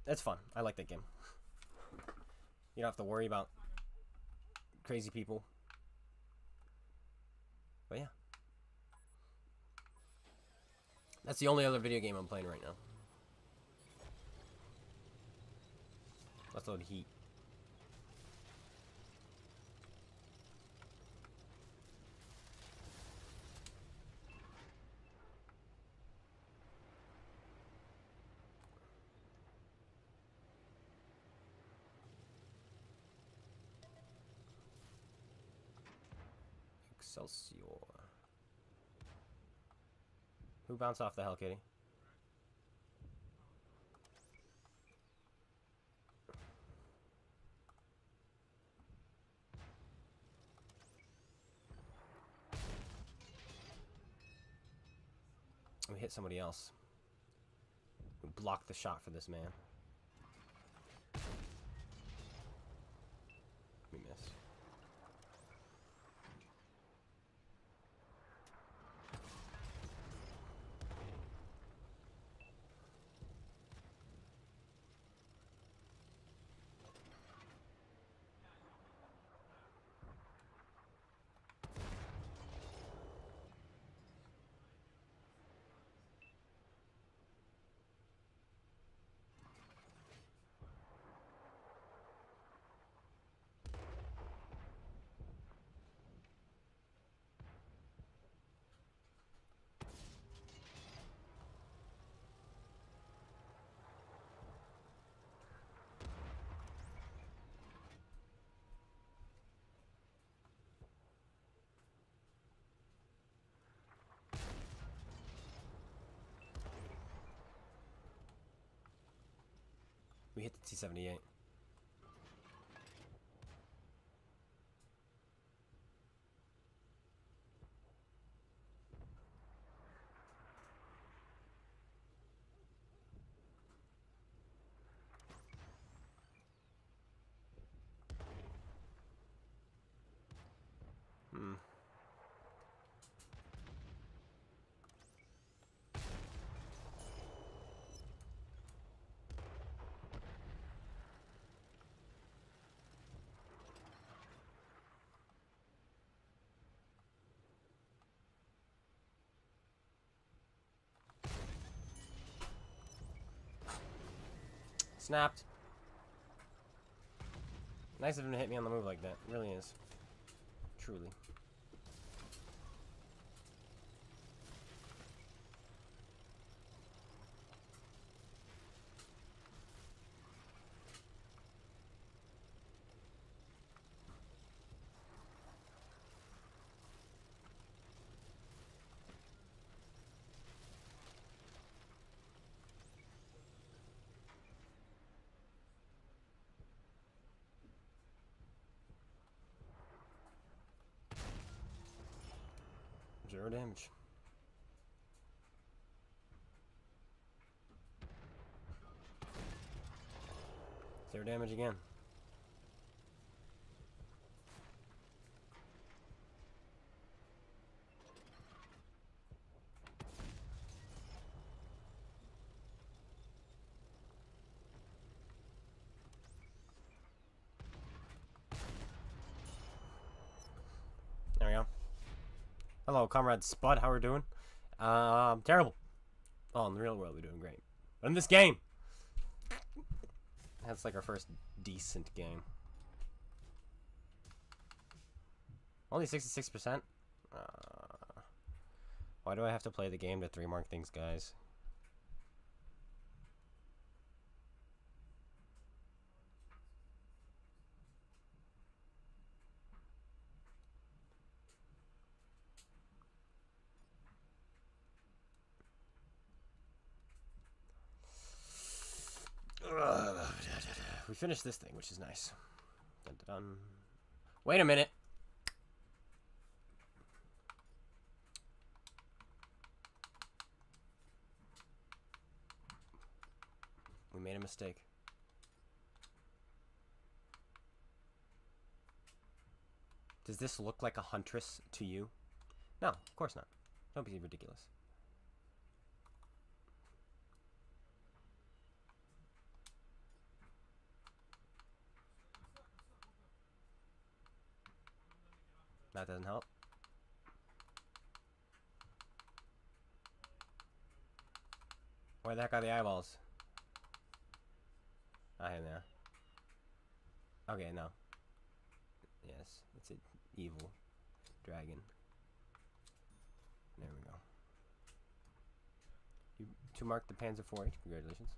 It's fun. I like that game. You don't have to worry about crazy people. But yeah. That's the only other video game I'm playing right now. Let's load heat. Excelsior. Who bounced off the hell, kitty? hit somebody else. Block the shot for this man. We missed. We hit the T-78. Snapped. Nice of him to hit me on the move like that. It really is. Truly. Zero damage. Zero damage again. There we go. Hello, comrade Spud. How we're doing? Terrible. Oh, in the real world, we're doing great. But in this game, that's like our first decent game. Only 66%. Why do I have to play the game to 3-mark things, guys? We finished this thing, which is nice. Dun, dun, dun. Wait a minute. We made a mistake. Does this look like a Huntress to you? No, of course not. Don't be ridiculous. That doesn't help. Where the heck are the eyeballs? I am there. Okay, no. Yes, it's an evil dragon. There we go. You to mark the Panzer IV. Congratulations.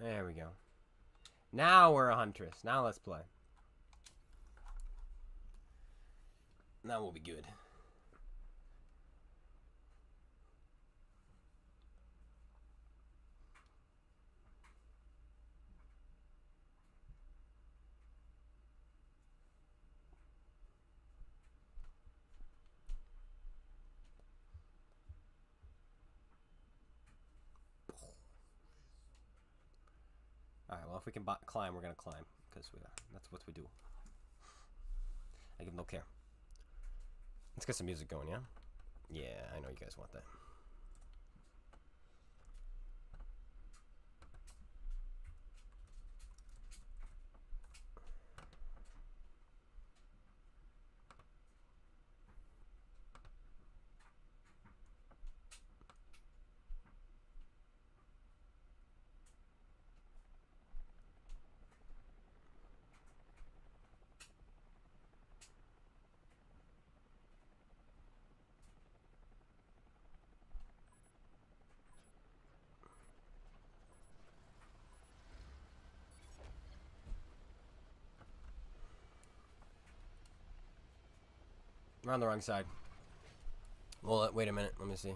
There we go. Now we're a Huntress. Now let's play. Now we'll be good. if we can climb, we're gonna climb because that's what we do. I give no care. Let's get some music going, yeah? Yeah, I know you guys want that. We're on the wrong side. Well, wait a minute. Let me see.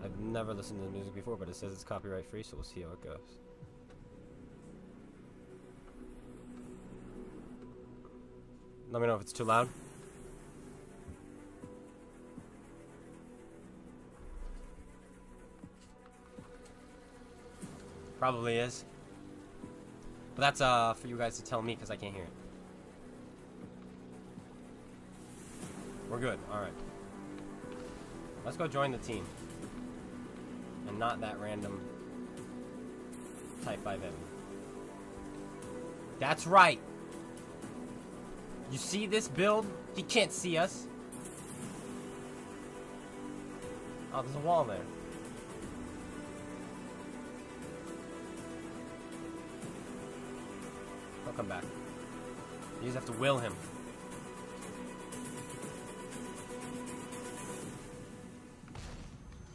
I've never listened to the music before, but it says it's copyright free, so we'll see how it goes. Let me know if it's too loud. Probably is. But that's for you guys to tell me because I can't hear it. We're good. Alright. Let's go join the team. And not that random Type 5 enemy. That's right! You see this build? He can't see us. Oh, there's a wall there. He'll come back. You just have to will him.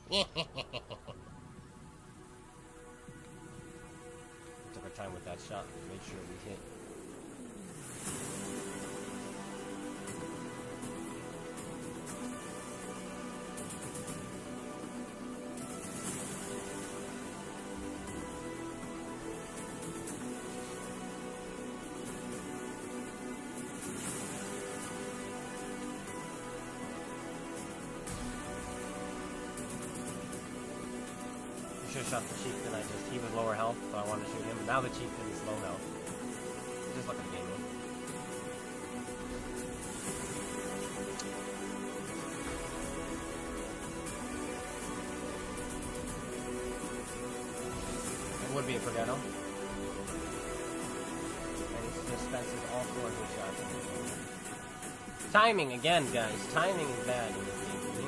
We took our time with that shot. Made sure we hit. Should have shot the chieftain. He was lower health, so I wanted to shoot him. But now the chieftain is low health. Just look at the game. It would be a Forgetto. And he dispenses all 4 his shots. Timing again, guys. Timing is bad in this game for me.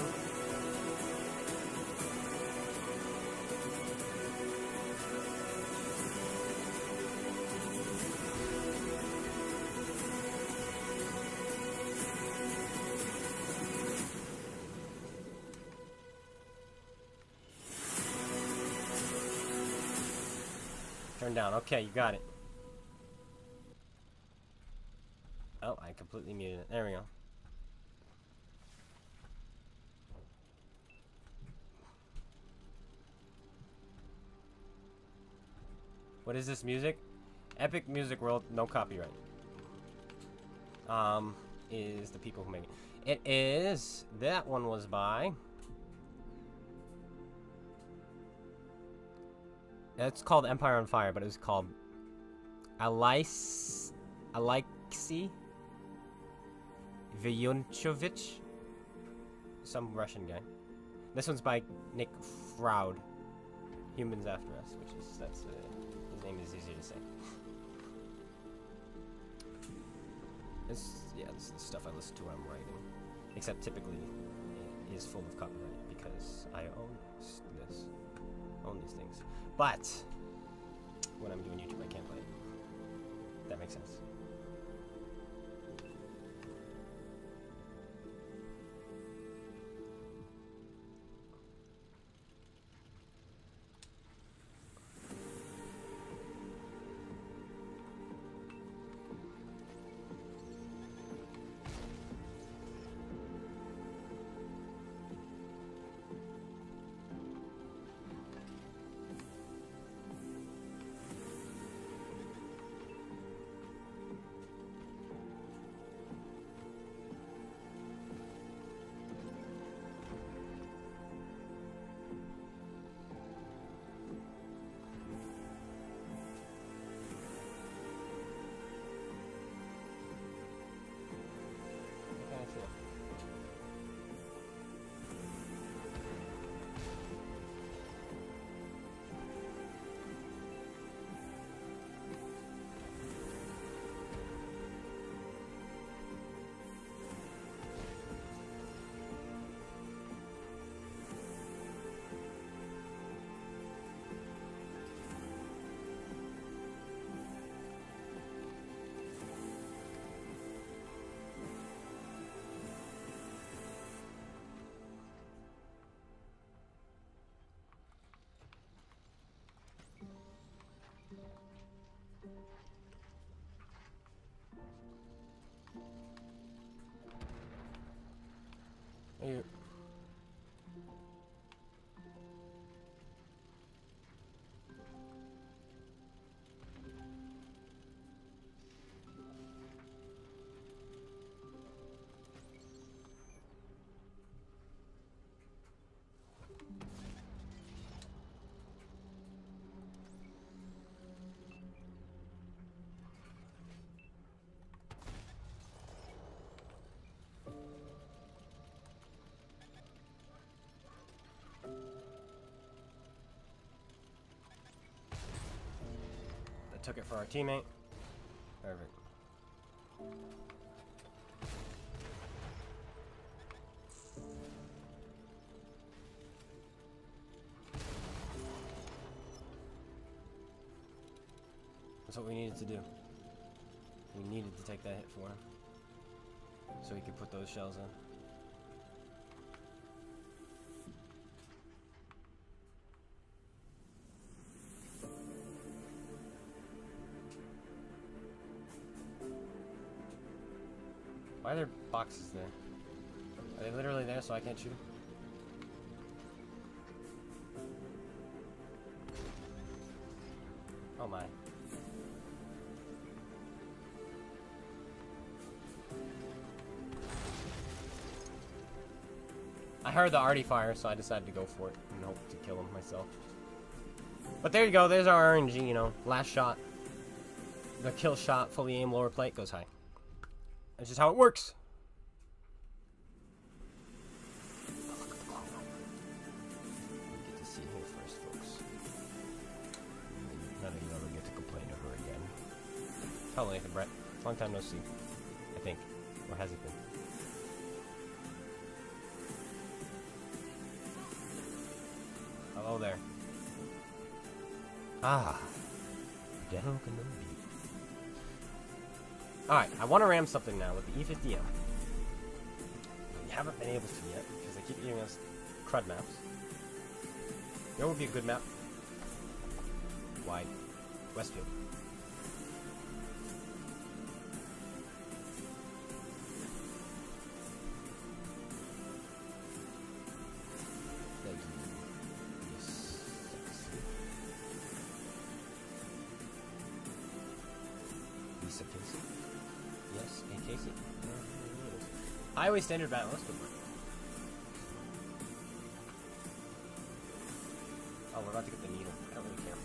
Turn down. Okay, you got it. Oh, I completely muted it. There we go. What is this music? Epic Music World, no copyright. Is the people who make it. It is. That one was by. It's called Empire on Fire, but it was called Alexei Vyunchovich, some Russian guy. This one's by Nick Froud, Humans After Us, which is his name is easier to say. This is the stuff I listen to when I'm writing, except typically it is full of copyright because I own these things. But when I'm doing YouTube, I can't play it. That makes sense. Hey. Took it for our teammate. Perfect. That's what we needed to do. We needed to take that hit for him, so he could put those shells in. Why are there boxes there? Are they literally there so I can't shoot them? Oh my. I heard the arty fire, so I decided to go for it and hope to kill him myself. But there you go, there's our RNG, you know, last shot. The kill shot, fully aim, lower plate, goes high. That's just how it works. Oh, look at the clown. We get to see her first, folks. None of you ever get to complain to her again. Hello, Nathan Brett. Long time no see. I think. Or has it been? Hello there. Ah. Alright, I want to ram something now with the E50M. We haven't been able to yet, because they keep giving us crud maps. You know what would be a good map? Wide. Westfield. Yes, a Casey. Highway standard battle. That's good one. Oh, we're about to get the needle. I don't really care.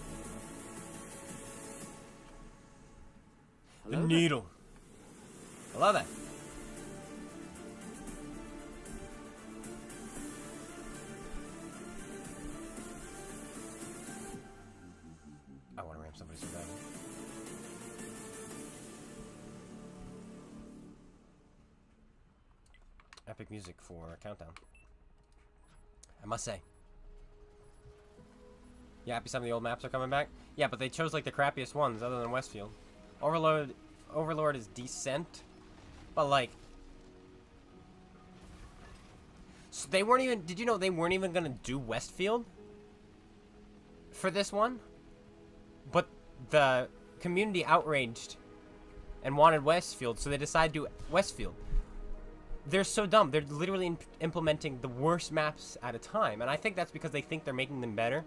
Hello the needle. I love that. I want to ram somebody so badly. Epic music for a countdown, I must say. Yeah, happy some of the old maps are coming back. Yeah, but they chose like the crappiest ones other than Westfield. Overlord is decent, but like, so they weren't even. Did you know they weren't even gonna do Westfield for this one? But the community outraged and wanted Westfield, so they decided to do Westfield. They're so dumb. They're literally implementing the worst maps at a time. And I think that's because they think they're making them better.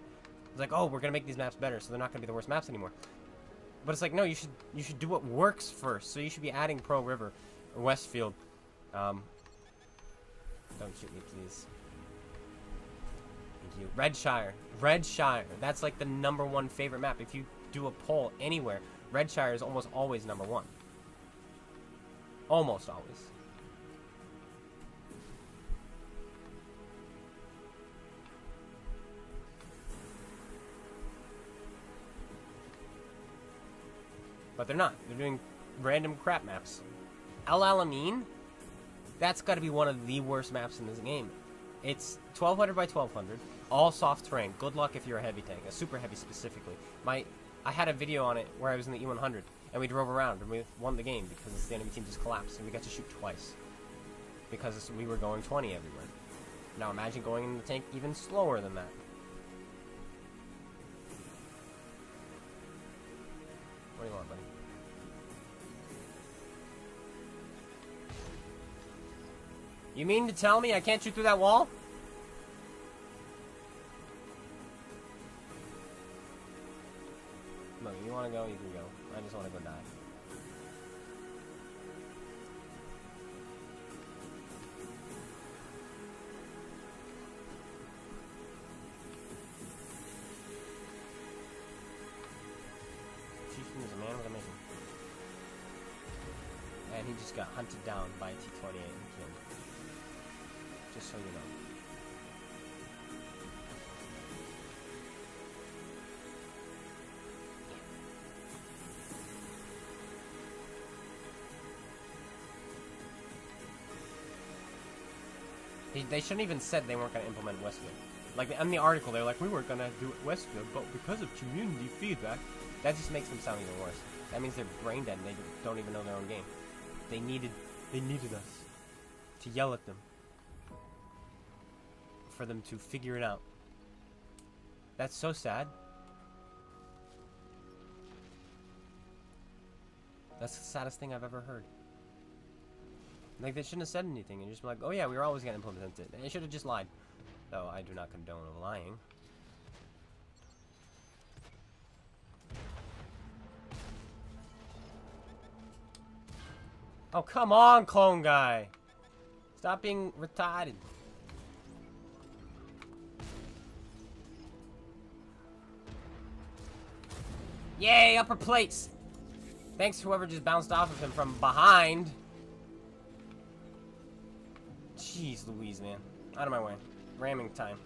It's like, oh, we're going to make these maps better, so they're not going to be the worst maps anymore. But it's like, no, you should do what works first. So you should be adding Pearl River or Westfield. Don't shoot me, please. Thank you. Redshire. Redshire. That's like the #1 favorite map. If you do a poll anywhere, Redshire is almost always #1. Almost always. But they're not. They're doing random crap maps. El Alamein? That's got to be one of the worst maps in this game. It's 1200 by 1200. All soft terrain. Good luck if you're a heavy tank. A super heavy specifically. I had a video on it where I was in the E100. And we drove around and we won the game because the enemy team just collapsed. And we got to shoot twice. Because we were going 20 everywhere. Now imagine going in the tank even slower than that. What do you want, buddy? You mean to tell me I can't shoot through that wall? Look, you want to go, you can go. I just want to go die. Chieftain is a man with a mission. And he just got hunted down by a T-28 and killed. Just so you know. They shouldn't even said they weren't going to implement Westfield. Like, in the article, they were like, we weren't going to do it Westfield, but because of community feedback, that just makes them sound even worse. That means they're brain dead and they don't even know their own game. They needed us to yell at them. For them to figure it out. That's so sad. That's the saddest thing I've ever heard. Like, they shouldn't have said anything and just be like, oh yeah, we were always going to implement it. And they should have just lied. Though I do not condone lying. Oh, come on, clone guy. Stop being retarded. Yay, upper plates. Thanks whoever just bounced off of him from behind. Jeez Louise, man. Out of my way. Ramming time.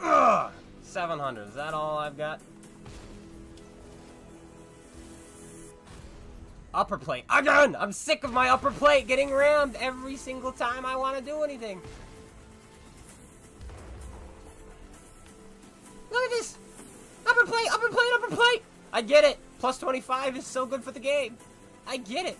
Ugh! 700. Is that all I've got? Upper plate. Again! I'm sick of my upper plate getting rammed every single time I want to do anything. Look at this! Upper plate, upper plate, upper plate! I get it. Plus 25 is so good for the game. I get it.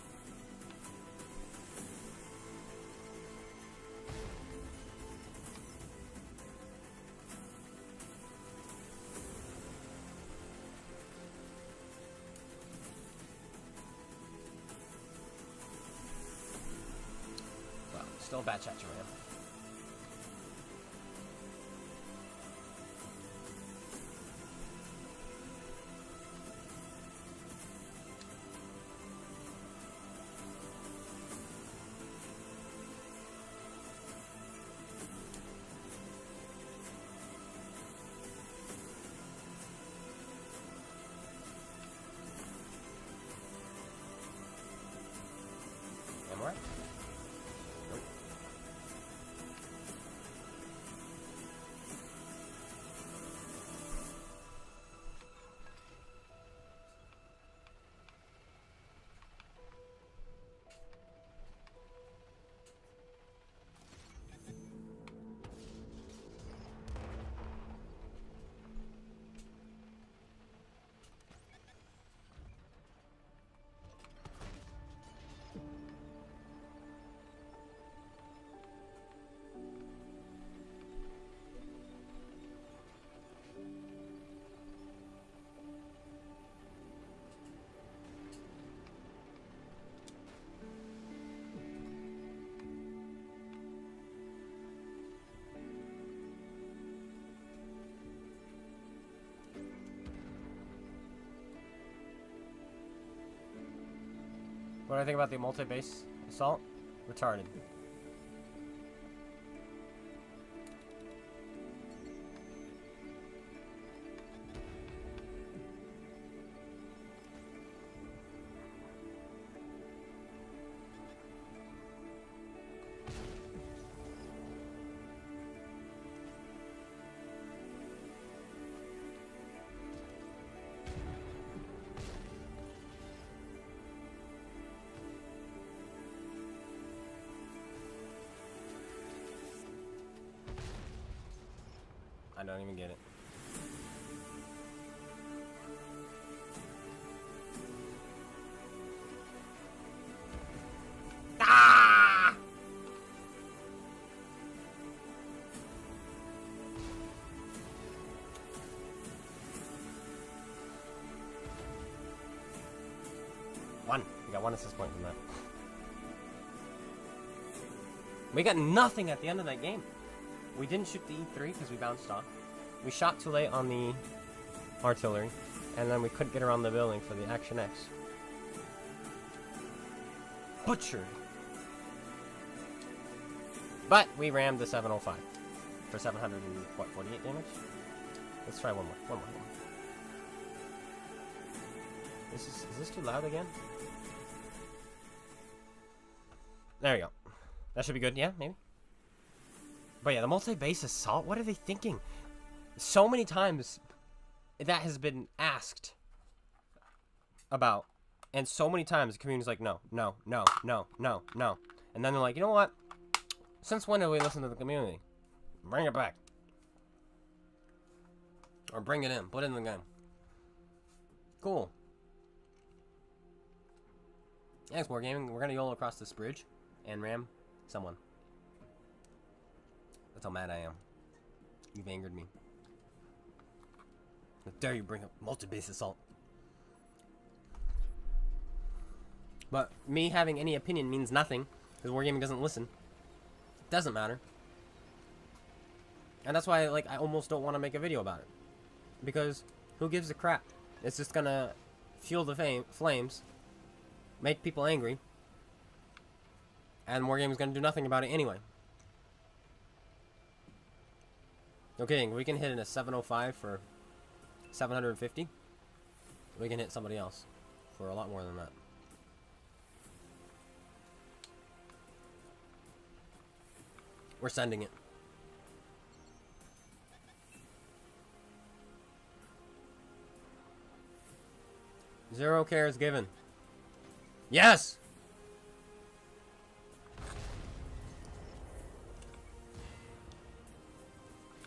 Well, still a bad chat, Chimera. Nope. What do I think about the multi-base assault? Retarded. I don't even get it. Ah! one assist point from that. We got nothing at the end of that game. We didn't shoot the E3 because we bounced off. We shot too late on the artillery, and then we couldn't get around the building for the Action X. Butchered. But we rammed the 705 for 748 damage. Let's try one more. Is this too loud again? There we go. That should be good, yeah, maybe. But yeah, the multi-base assault, what are they thinking? So many times that has been asked about. And so many times the community's like, no. And then they're like, you know what? Since when do we listen to the community? Bring it back. Or bring it in. Put it in the game. Cool. Thanks, Wargaming. We're going to YOLO across this bridge and ram someone. That's how mad I am. You've angered me. How dare you bring up multi-base assault? But me having any opinion means nothing, because Wargaming doesn't listen. It doesn't matter. And that's why, like, I almost don't want to make a video about it. Because who gives a crap? It's just gonna fuel the flames, make people angry, and Wargaming's gonna do nothing about it anyway. Okay, we can hit in a 705 for 750. We can hit somebody else for a lot more than that. We're sending it. Zero cares given. Yes!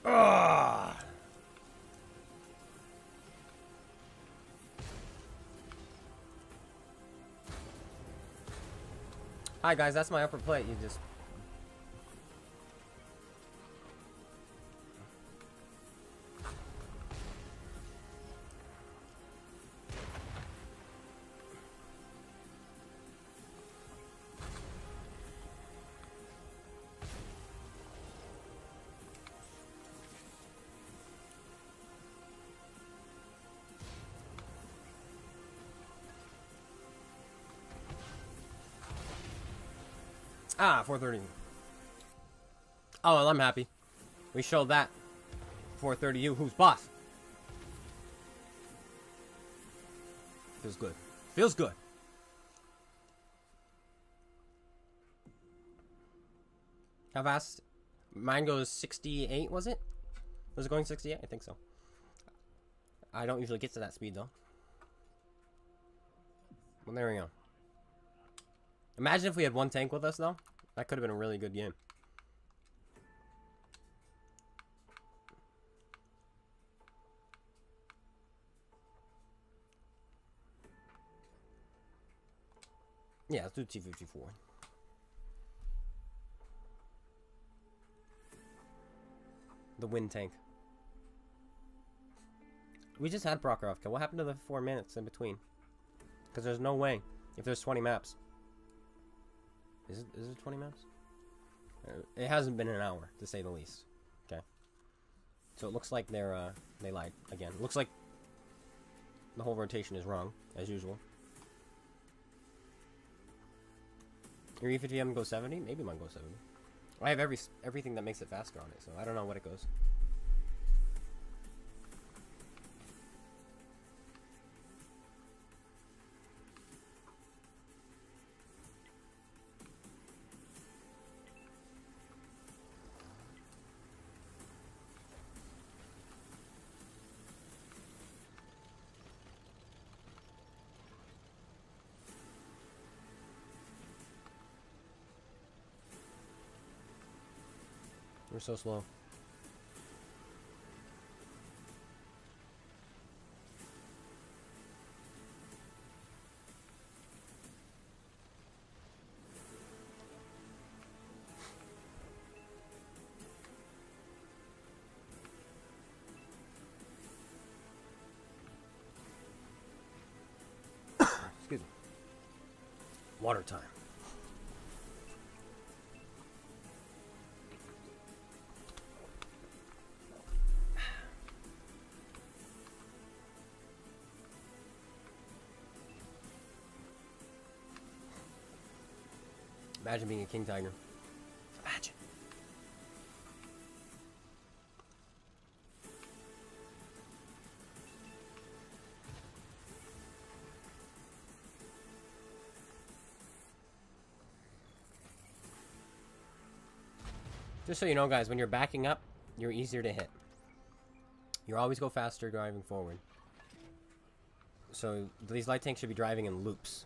Ugh! Hi guys, that's my upper plate. You just... Ah, 430. Oh, well, I'm happy. We showed that 430U who's boss. Feels good. Feels good. How fast? Mine goes 68, was it? Was it going 68? I think so. I don't usually get to that speed, though. Well, there we go. Imagine if we had one tank with us, though. That could have been a really good game. Yeah, let's do T-54. The wind tank. We just had Prokhorovka. What happened to the 4 minutes in between? Because there's no way if there's 20 maps. Is it 20 maps? It hasn't been an hour, to say the least. Okay. So it looks like they lied again. It looks like the whole rotation is wrong, as usual. Your E50M goes 70? Maybe mine goes 70. I have everything that makes it faster on it, so I don't know what it goes. We're so slow. Excuse me. Water time. Imagine being a king tiger. Imagine. Just so you know, guys, when you're backing up, you're easier to hit. You always go faster driving forward. So these light tanks should be driving in loops,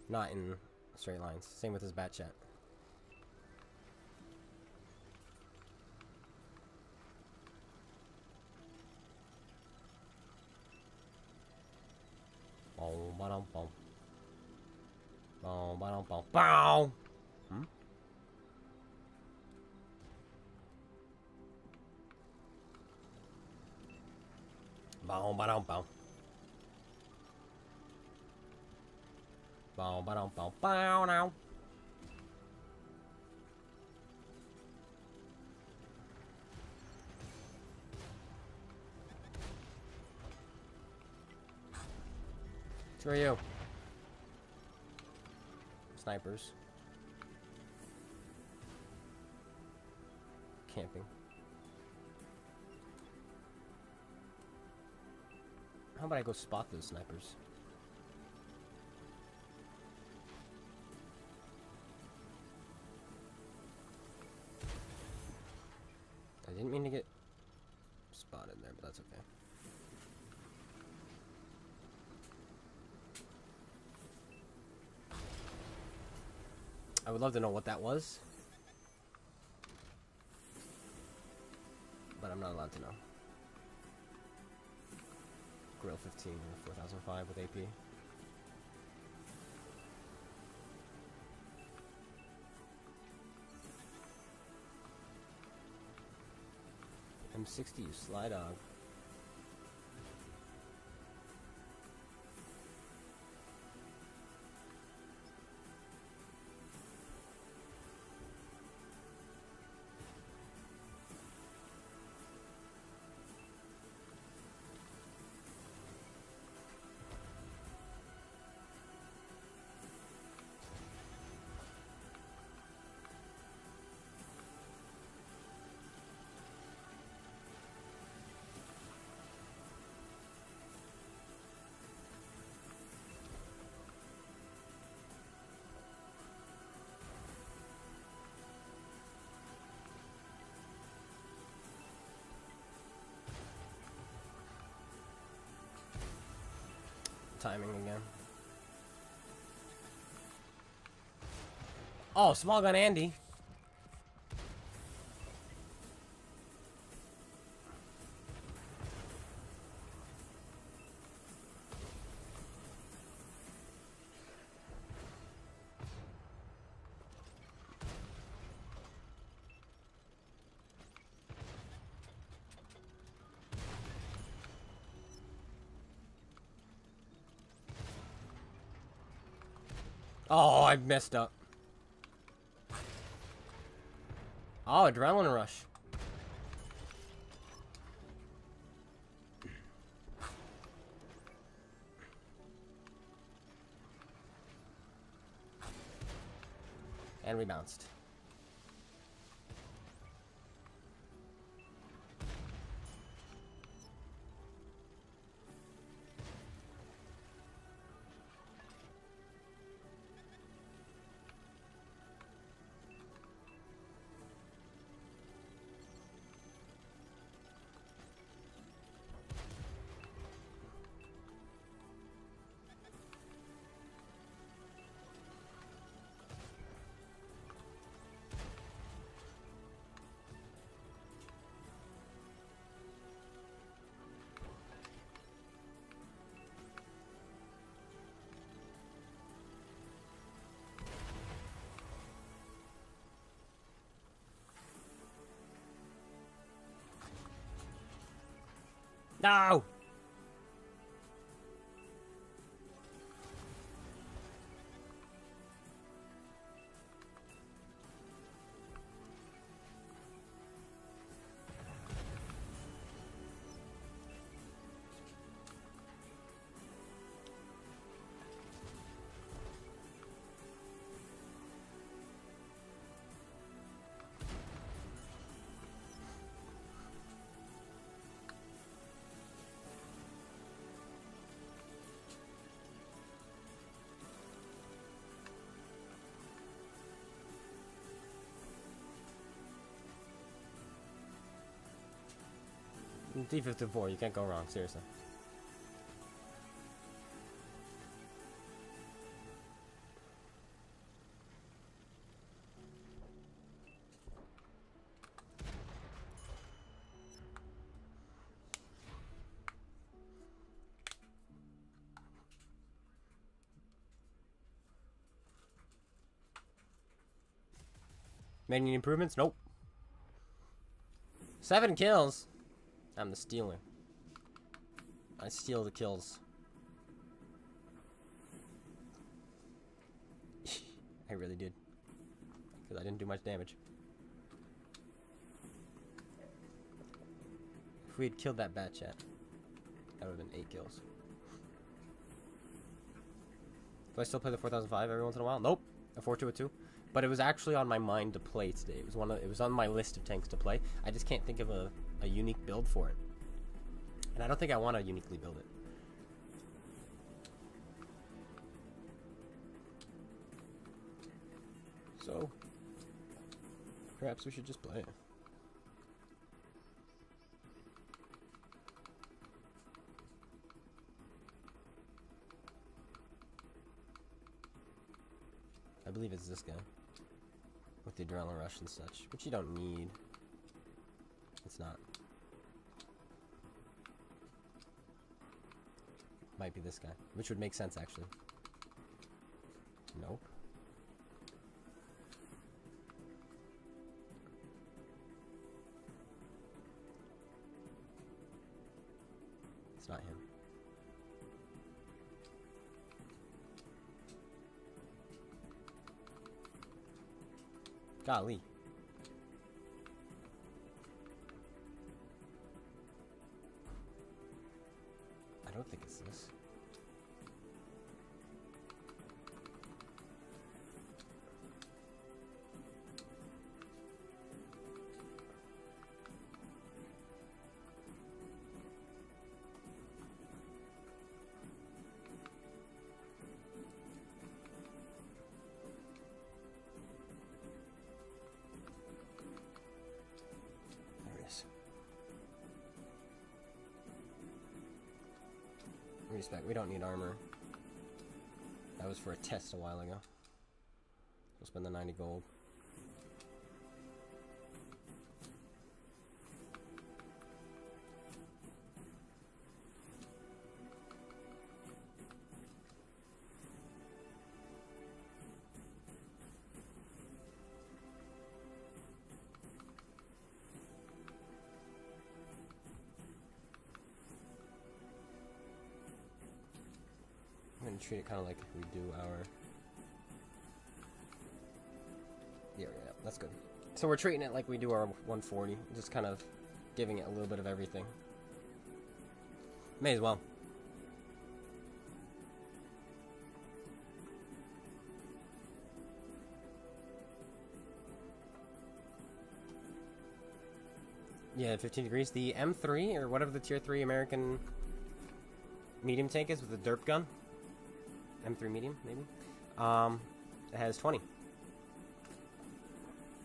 not in straight lines. Same with this bat chat. Boom, ba-dum, boom. Boom, ba-dum, boom. Bow! Hmm? Boom, ba-dum, boom. Boom, ba-dum, boom. Bow, now. Screw you. Snipers. Camping. How about I go spot those snipers? I didn't mean to get spotted there, but that's okay. I would love to know what that was, but I'm not allowed to know. Grill 15 or 4005 with AP. M60, you sly dog. Timing again. Oh, small gun Andy. Oh, I messed up. Oh, adrenaline rush. And we bounced. No! D-54, you can't go wrong, seriously. Made any improvements? Nope. 7 kills. I'm the stealer. I steal the kills. I really did. Because I didn't do much damage. If we had killed that bat chat, that would have been 8 kills. Do I still play the 4005 every once in a while? Nope. A 4202. But it was actually on my mind to play today. It was on my list of tanks to play. I just can't think of a unique build for it. And I don't think I want to uniquely build it. So, perhaps we should just play it. I believe it's this guy. With the adrenaline rush and such. Which you don't need. It's not. Might be this guy. Which would make sense, actually. Nope. It's not him. Golly. I don't think it's this. Respect, we don't need armor. That was for a test a while ago. We'll spend the 90 gold. I'm gonna treat it kind of like we do our... Yeah, that's good. So we're treating it like we do our 140, just kind of giving it a little bit of everything. May as well. Yeah, 15 degrees. The M3, or whatever the tier 3 American medium tank is with the derp gun. M3 medium, maybe. It has 20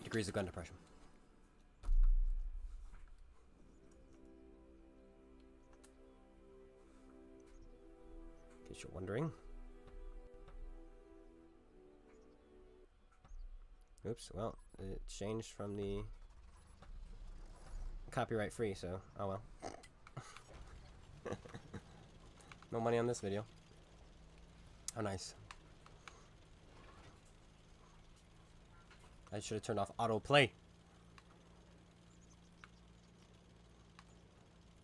degrees of gun depression. In case you're wondering. Oops, well, it changed from the copyright free, so oh well. No money on this video. Oh, nice. I should have turned off autoplay.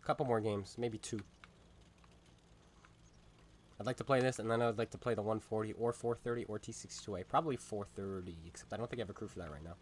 Couple more games, maybe 2. I'd like to play this, and then I would like to play the 140 or 430 or T62A. Probably 430, except I don't think I have a crew for that right now.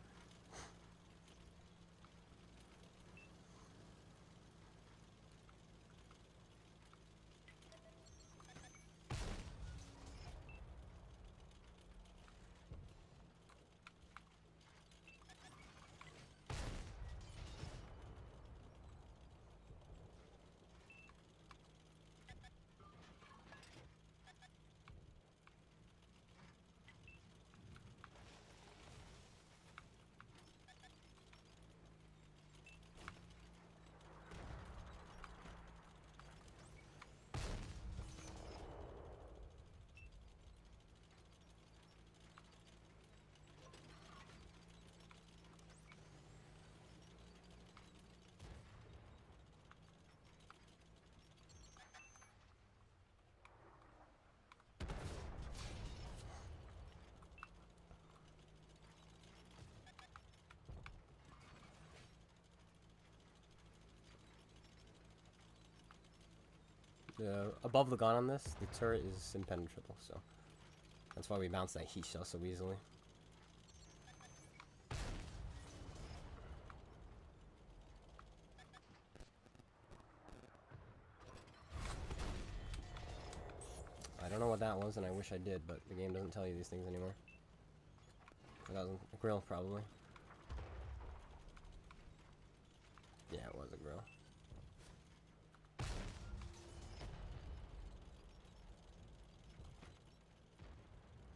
above the gun on this, the turret is impenetrable, so that's why we bounce that heat shell so easily. I don't know what that was, and I wish I did, but the game doesn't tell you these things anymore. That was a grill, probably. Yeah, it was a grill.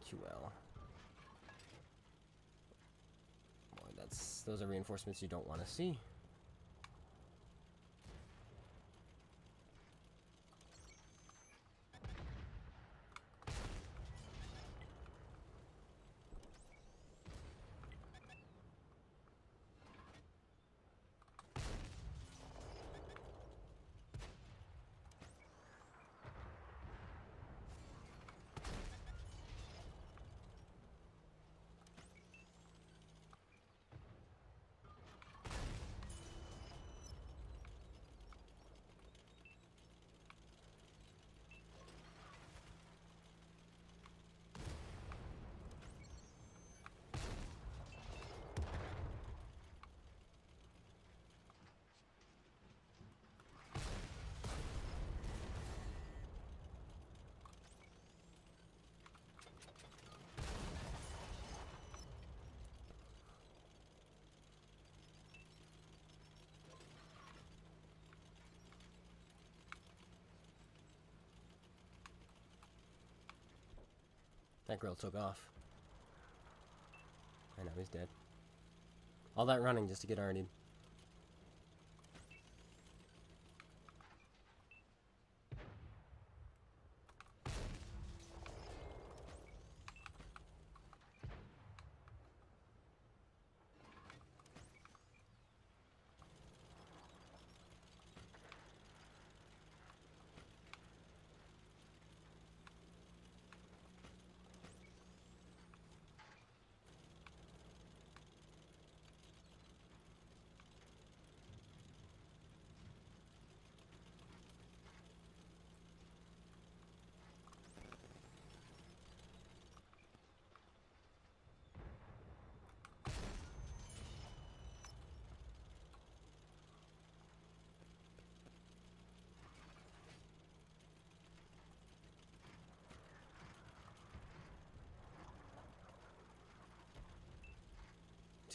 QL. Boy, those are reinforcements you don't want to see. That grill took off. I know, he's dead. All that running just to get artied.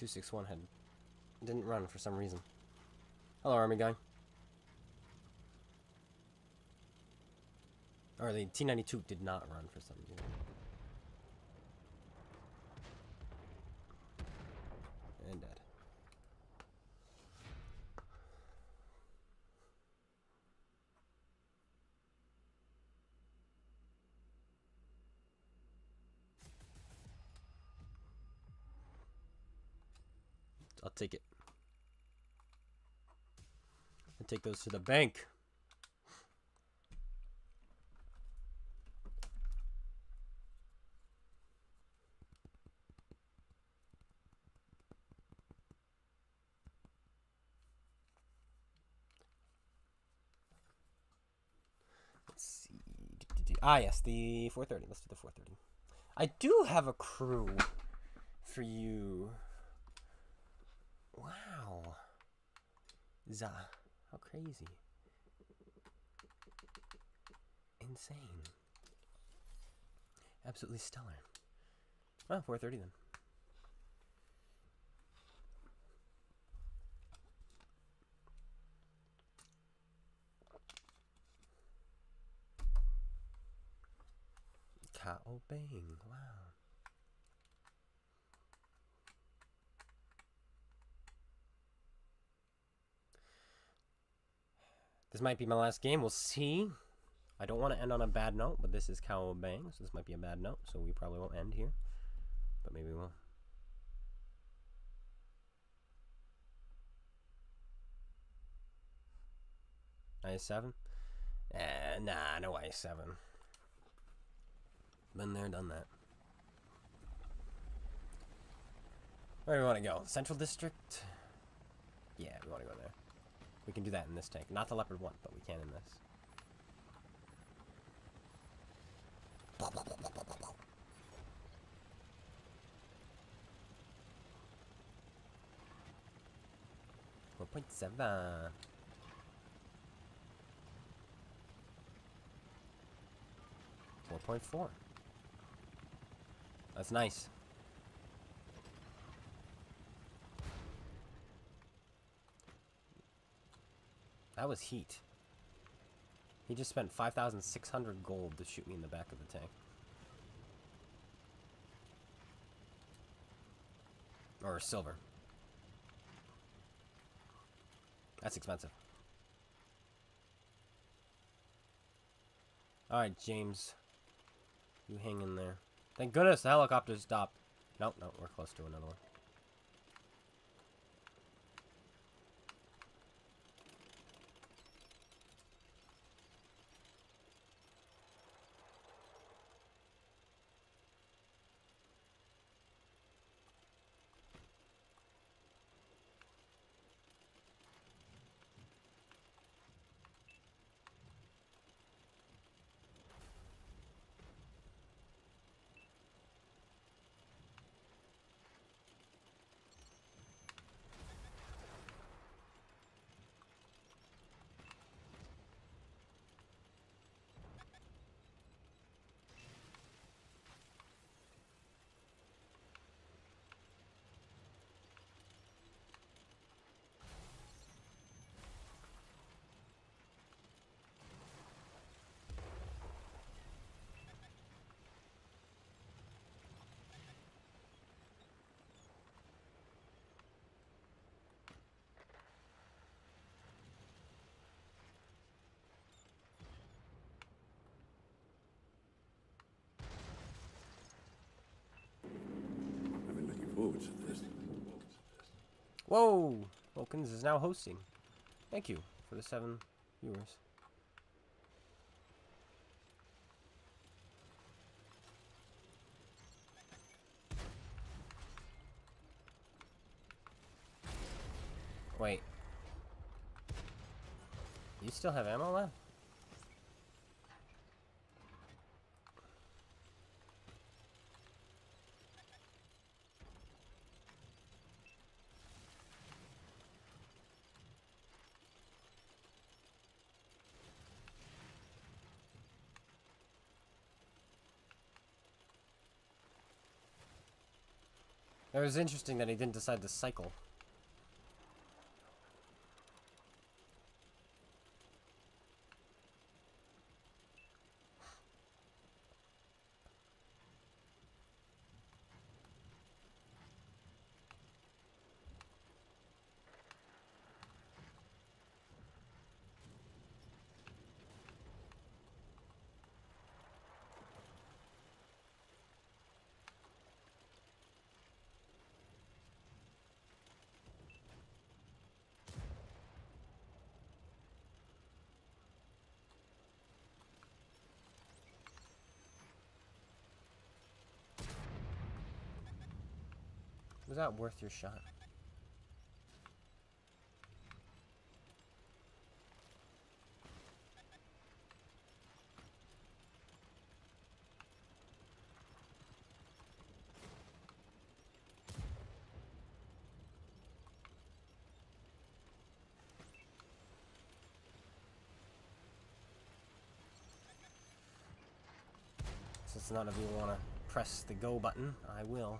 .261 didn't run for some reason. Hello, army guy. Or the T-92 did not run for some reason. And dead. I'll take it. I'll take those to the bank. Let's see. Ah, yes, the 430. Let's do the 430. I do have a crew for you. Wow. How crazy. Insane. Absolutely stellar. Well, 430 then. Kao Bang. Wow. This might be my last game. We'll see. I don't want to end on a bad note, but this is Kao Bang, so this might be a bad note, so we probably won't end here. But maybe we will. IS-7? Nah, no IS-7. Been there, done that. Where do we want to go? Central District? Yeah, we want to go there. We can do that in this tank. Not the Leopard 1, but we can in this. .7. 4.4. That's nice. That was heat. He just spent 5,600 gold to shoot me in the back of the tank. Or silver. That's expensive. Alright, James. You hang in there. Thank goodness the helicopter stopped. Nope, nope, we're close to another one. Whoa! Wilkins is now hosting. Thank you for the 7 viewers. Wait. You still have ammo left? It was interesting that he didn't decide to cycle. Was that worth your shot? Since none of you want to press the go button, I will.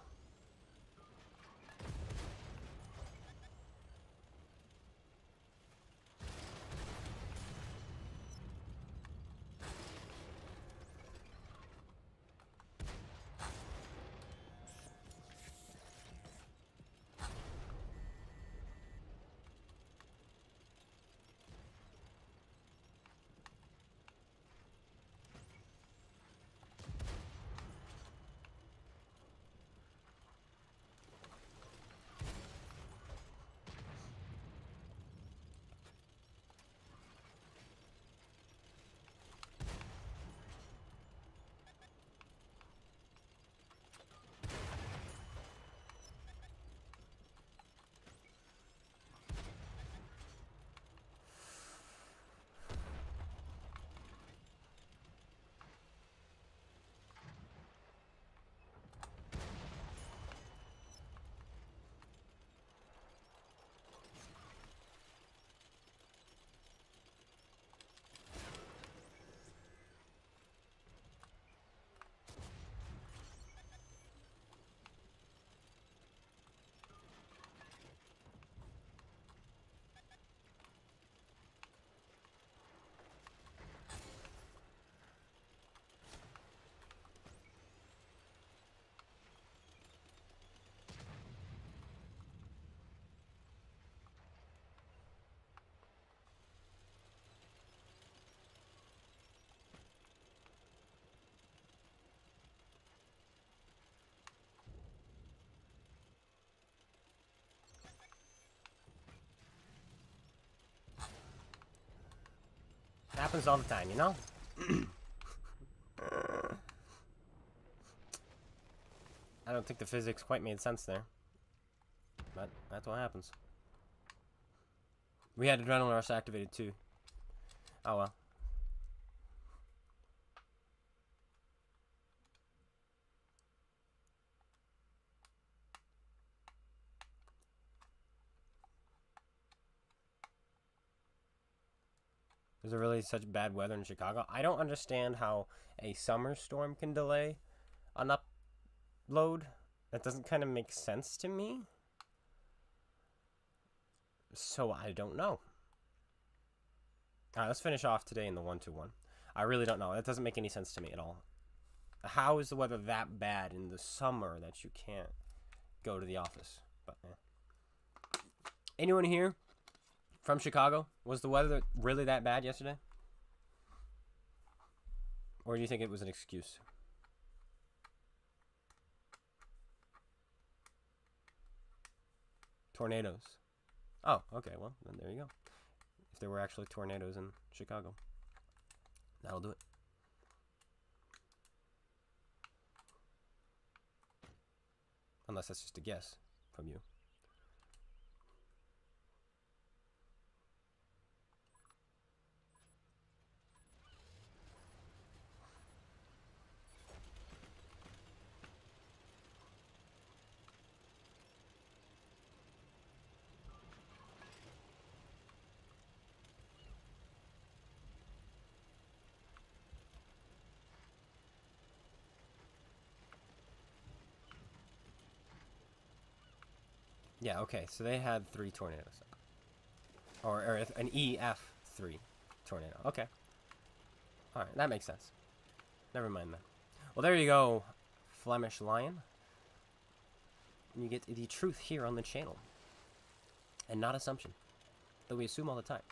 happens all the time, you know? I don't think the physics quite made sense there. But that's what happens. We had adrenaline rush activated too. Oh well. Is there really such bad weather in Chicago? I don't understand how a summer storm can delay an upload. That doesn't kind of make sense to me. So I don't know. Alright, let's finish off today in the 1-2-1. I really don't know. That doesn't make any sense to me at all. How is the weather that bad in the summer that you can't go to the office? But anyone here from Chicago? Was the weather really that bad yesterday? Or do you think it was an excuse? Tornadoes. Oh, okay, well, then there you go. If there were actually tornadoes in Chicago, that'll do it. Unless that's just a guess from you. Yeah, okay, so they had 3 tornadoes. Or an EF3 tornado. Okay. Alright, that makes sense. Never mind that. Well, there you go, Flemish Lion. You get the truth here on the channel. And not assumption. That we assume all the time.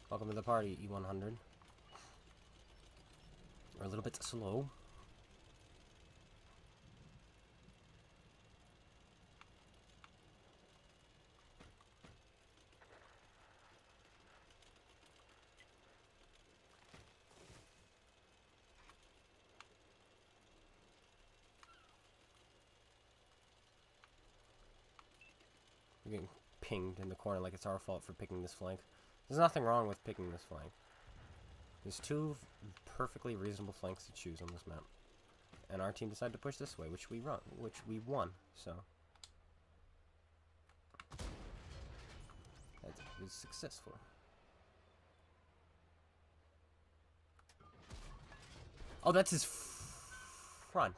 Welcome to the party, E100. We're a little bit slow. We're getting pinged in the corner like it's our fault for picking this flank. There's nothing wrong with picking this flank. There's 2 perfectly reasonable flanks to choose on this map. And our team decided to push this way, which we won, so. That was successful. Oh, that's his front.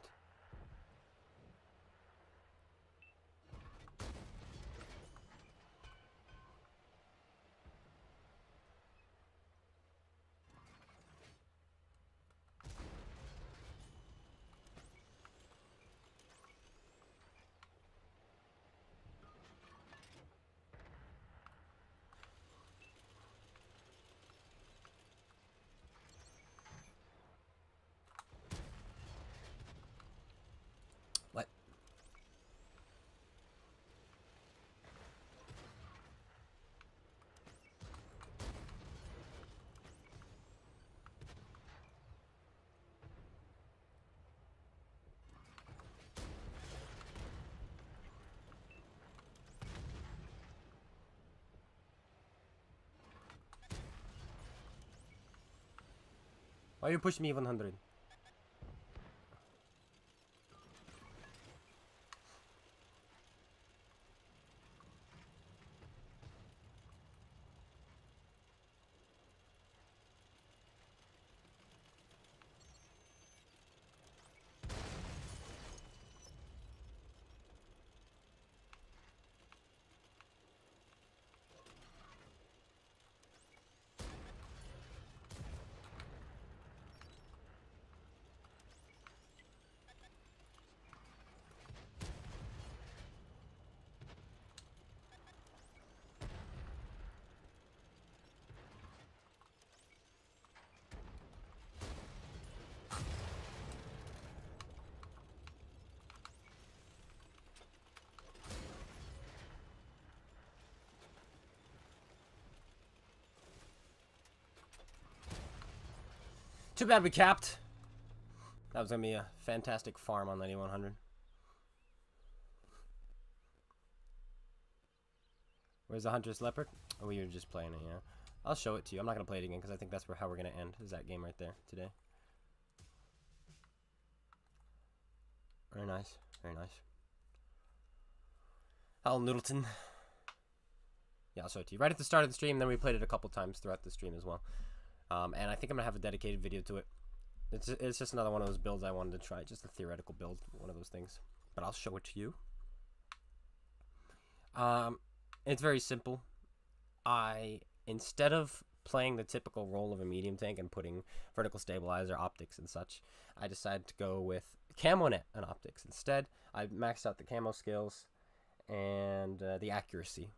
Why you push me 100? Too bad we capped. That was going to be a fantastic farm on 9100. Where's the Huntress Leopard? Oh, we were just playing it, yeah. I'll show it to you. I'm not going to play it again because I think that's how we're going to end. Is that game right there today. Very nice. Very nice. Hal Noodleton. Yeah, I'll show it to you. Right at the start of the stream, then we played it a couple times throughout the stream as well. And I think I'm going to have a dedicated video to it. It's just another one of those builds I wanted to try. Just a theoretical build. One of those things. But I'll show it to you. It's very simple. Instead of playing the typical role of a medium tank and putting vertical stabilizer, optics, and such, I decided to go with camo net and optics. Instead, I maxed out the camo skills and the accuracy.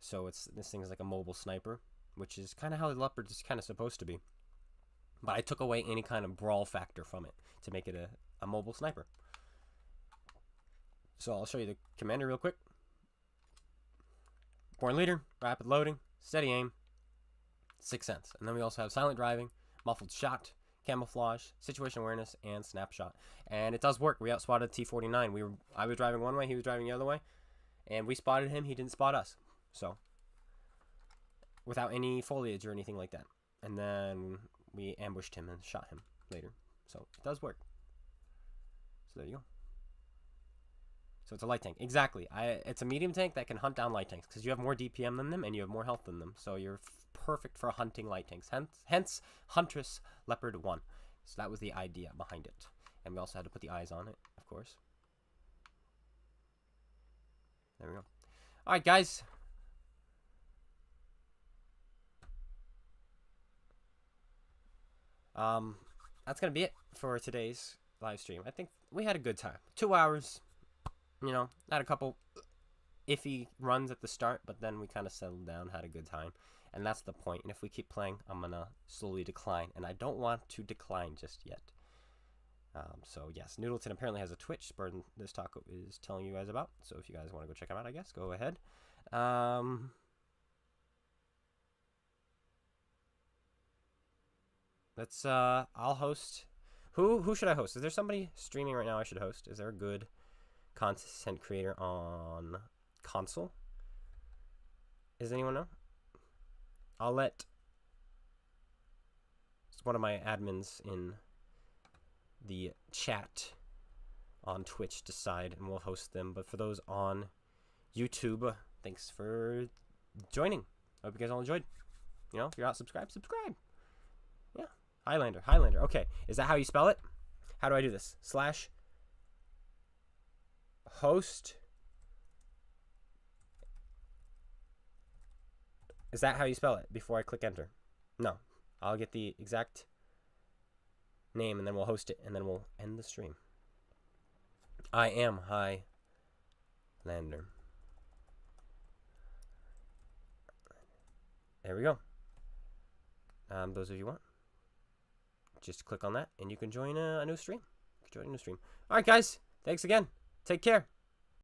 So this thing is like a mobile sniper, which is kind of how the Leopard is kind of supposed to be. But I took away any kind of brawl factor from it to make it a mobile sniper. So I'll show you the commander real quick. Born leader, rapid loading, steady aim, 6th sense. And then we also have silent driving, muffled shot, camouflage, situation awareness, and snapshot. And it does work. We outspotted T-49. I was driving one way, he was driving the other way. And we spotted him, he didn't spot us. So, without any foliage or anything like that. And then we ambushed him and shot him later. So, it does work. So, there you go. So, it's a light tank. Exactly. It's a medium tank that can hunt down light tanks. Because you have more DPM than them and you have more health than them. So, you're perfect for hunting light tanks. Hence, Huntress Leopard 1. So, that was the idea behind it. And we also had to put the eyes on it, of course. There we go. Alright, guys. That's gonna be it for today's live stream. I think we had a good time. 2 hours. You know, had a couple iffy runs at the start, but then we kind of settled down, had a good time. And that's the point. And if we keep playing, I'm gonna slowly decline. And I don't want to decline just yet. So yes, Noodleton apparently has a Twitch. Burden this taco is telling you guys about. So if you guys want to go check him out, I guess go ahead. Let's I'll host. Who should I host? Is there somebody streaming right now I should host? Is there a good content creator on console? Does anyone know? I'll let one of my admins in the chat on Twitch decide, and we'll host them. But for those on YouTube, thanks for joining. I hope you guys all enjoyed. You know, if you're not subscribed, subscribe. Yeah, Highlander. Okay, is that how you spell it? How do I do this? /host. Is that how you spell it before I click enter? No, I'll get the exact name and then we'll host it and then we'll end the stream. I am Highlander. There we go. Those of you want, just click on that and you can join a new stream. All right, guys. Thanks again. Take care.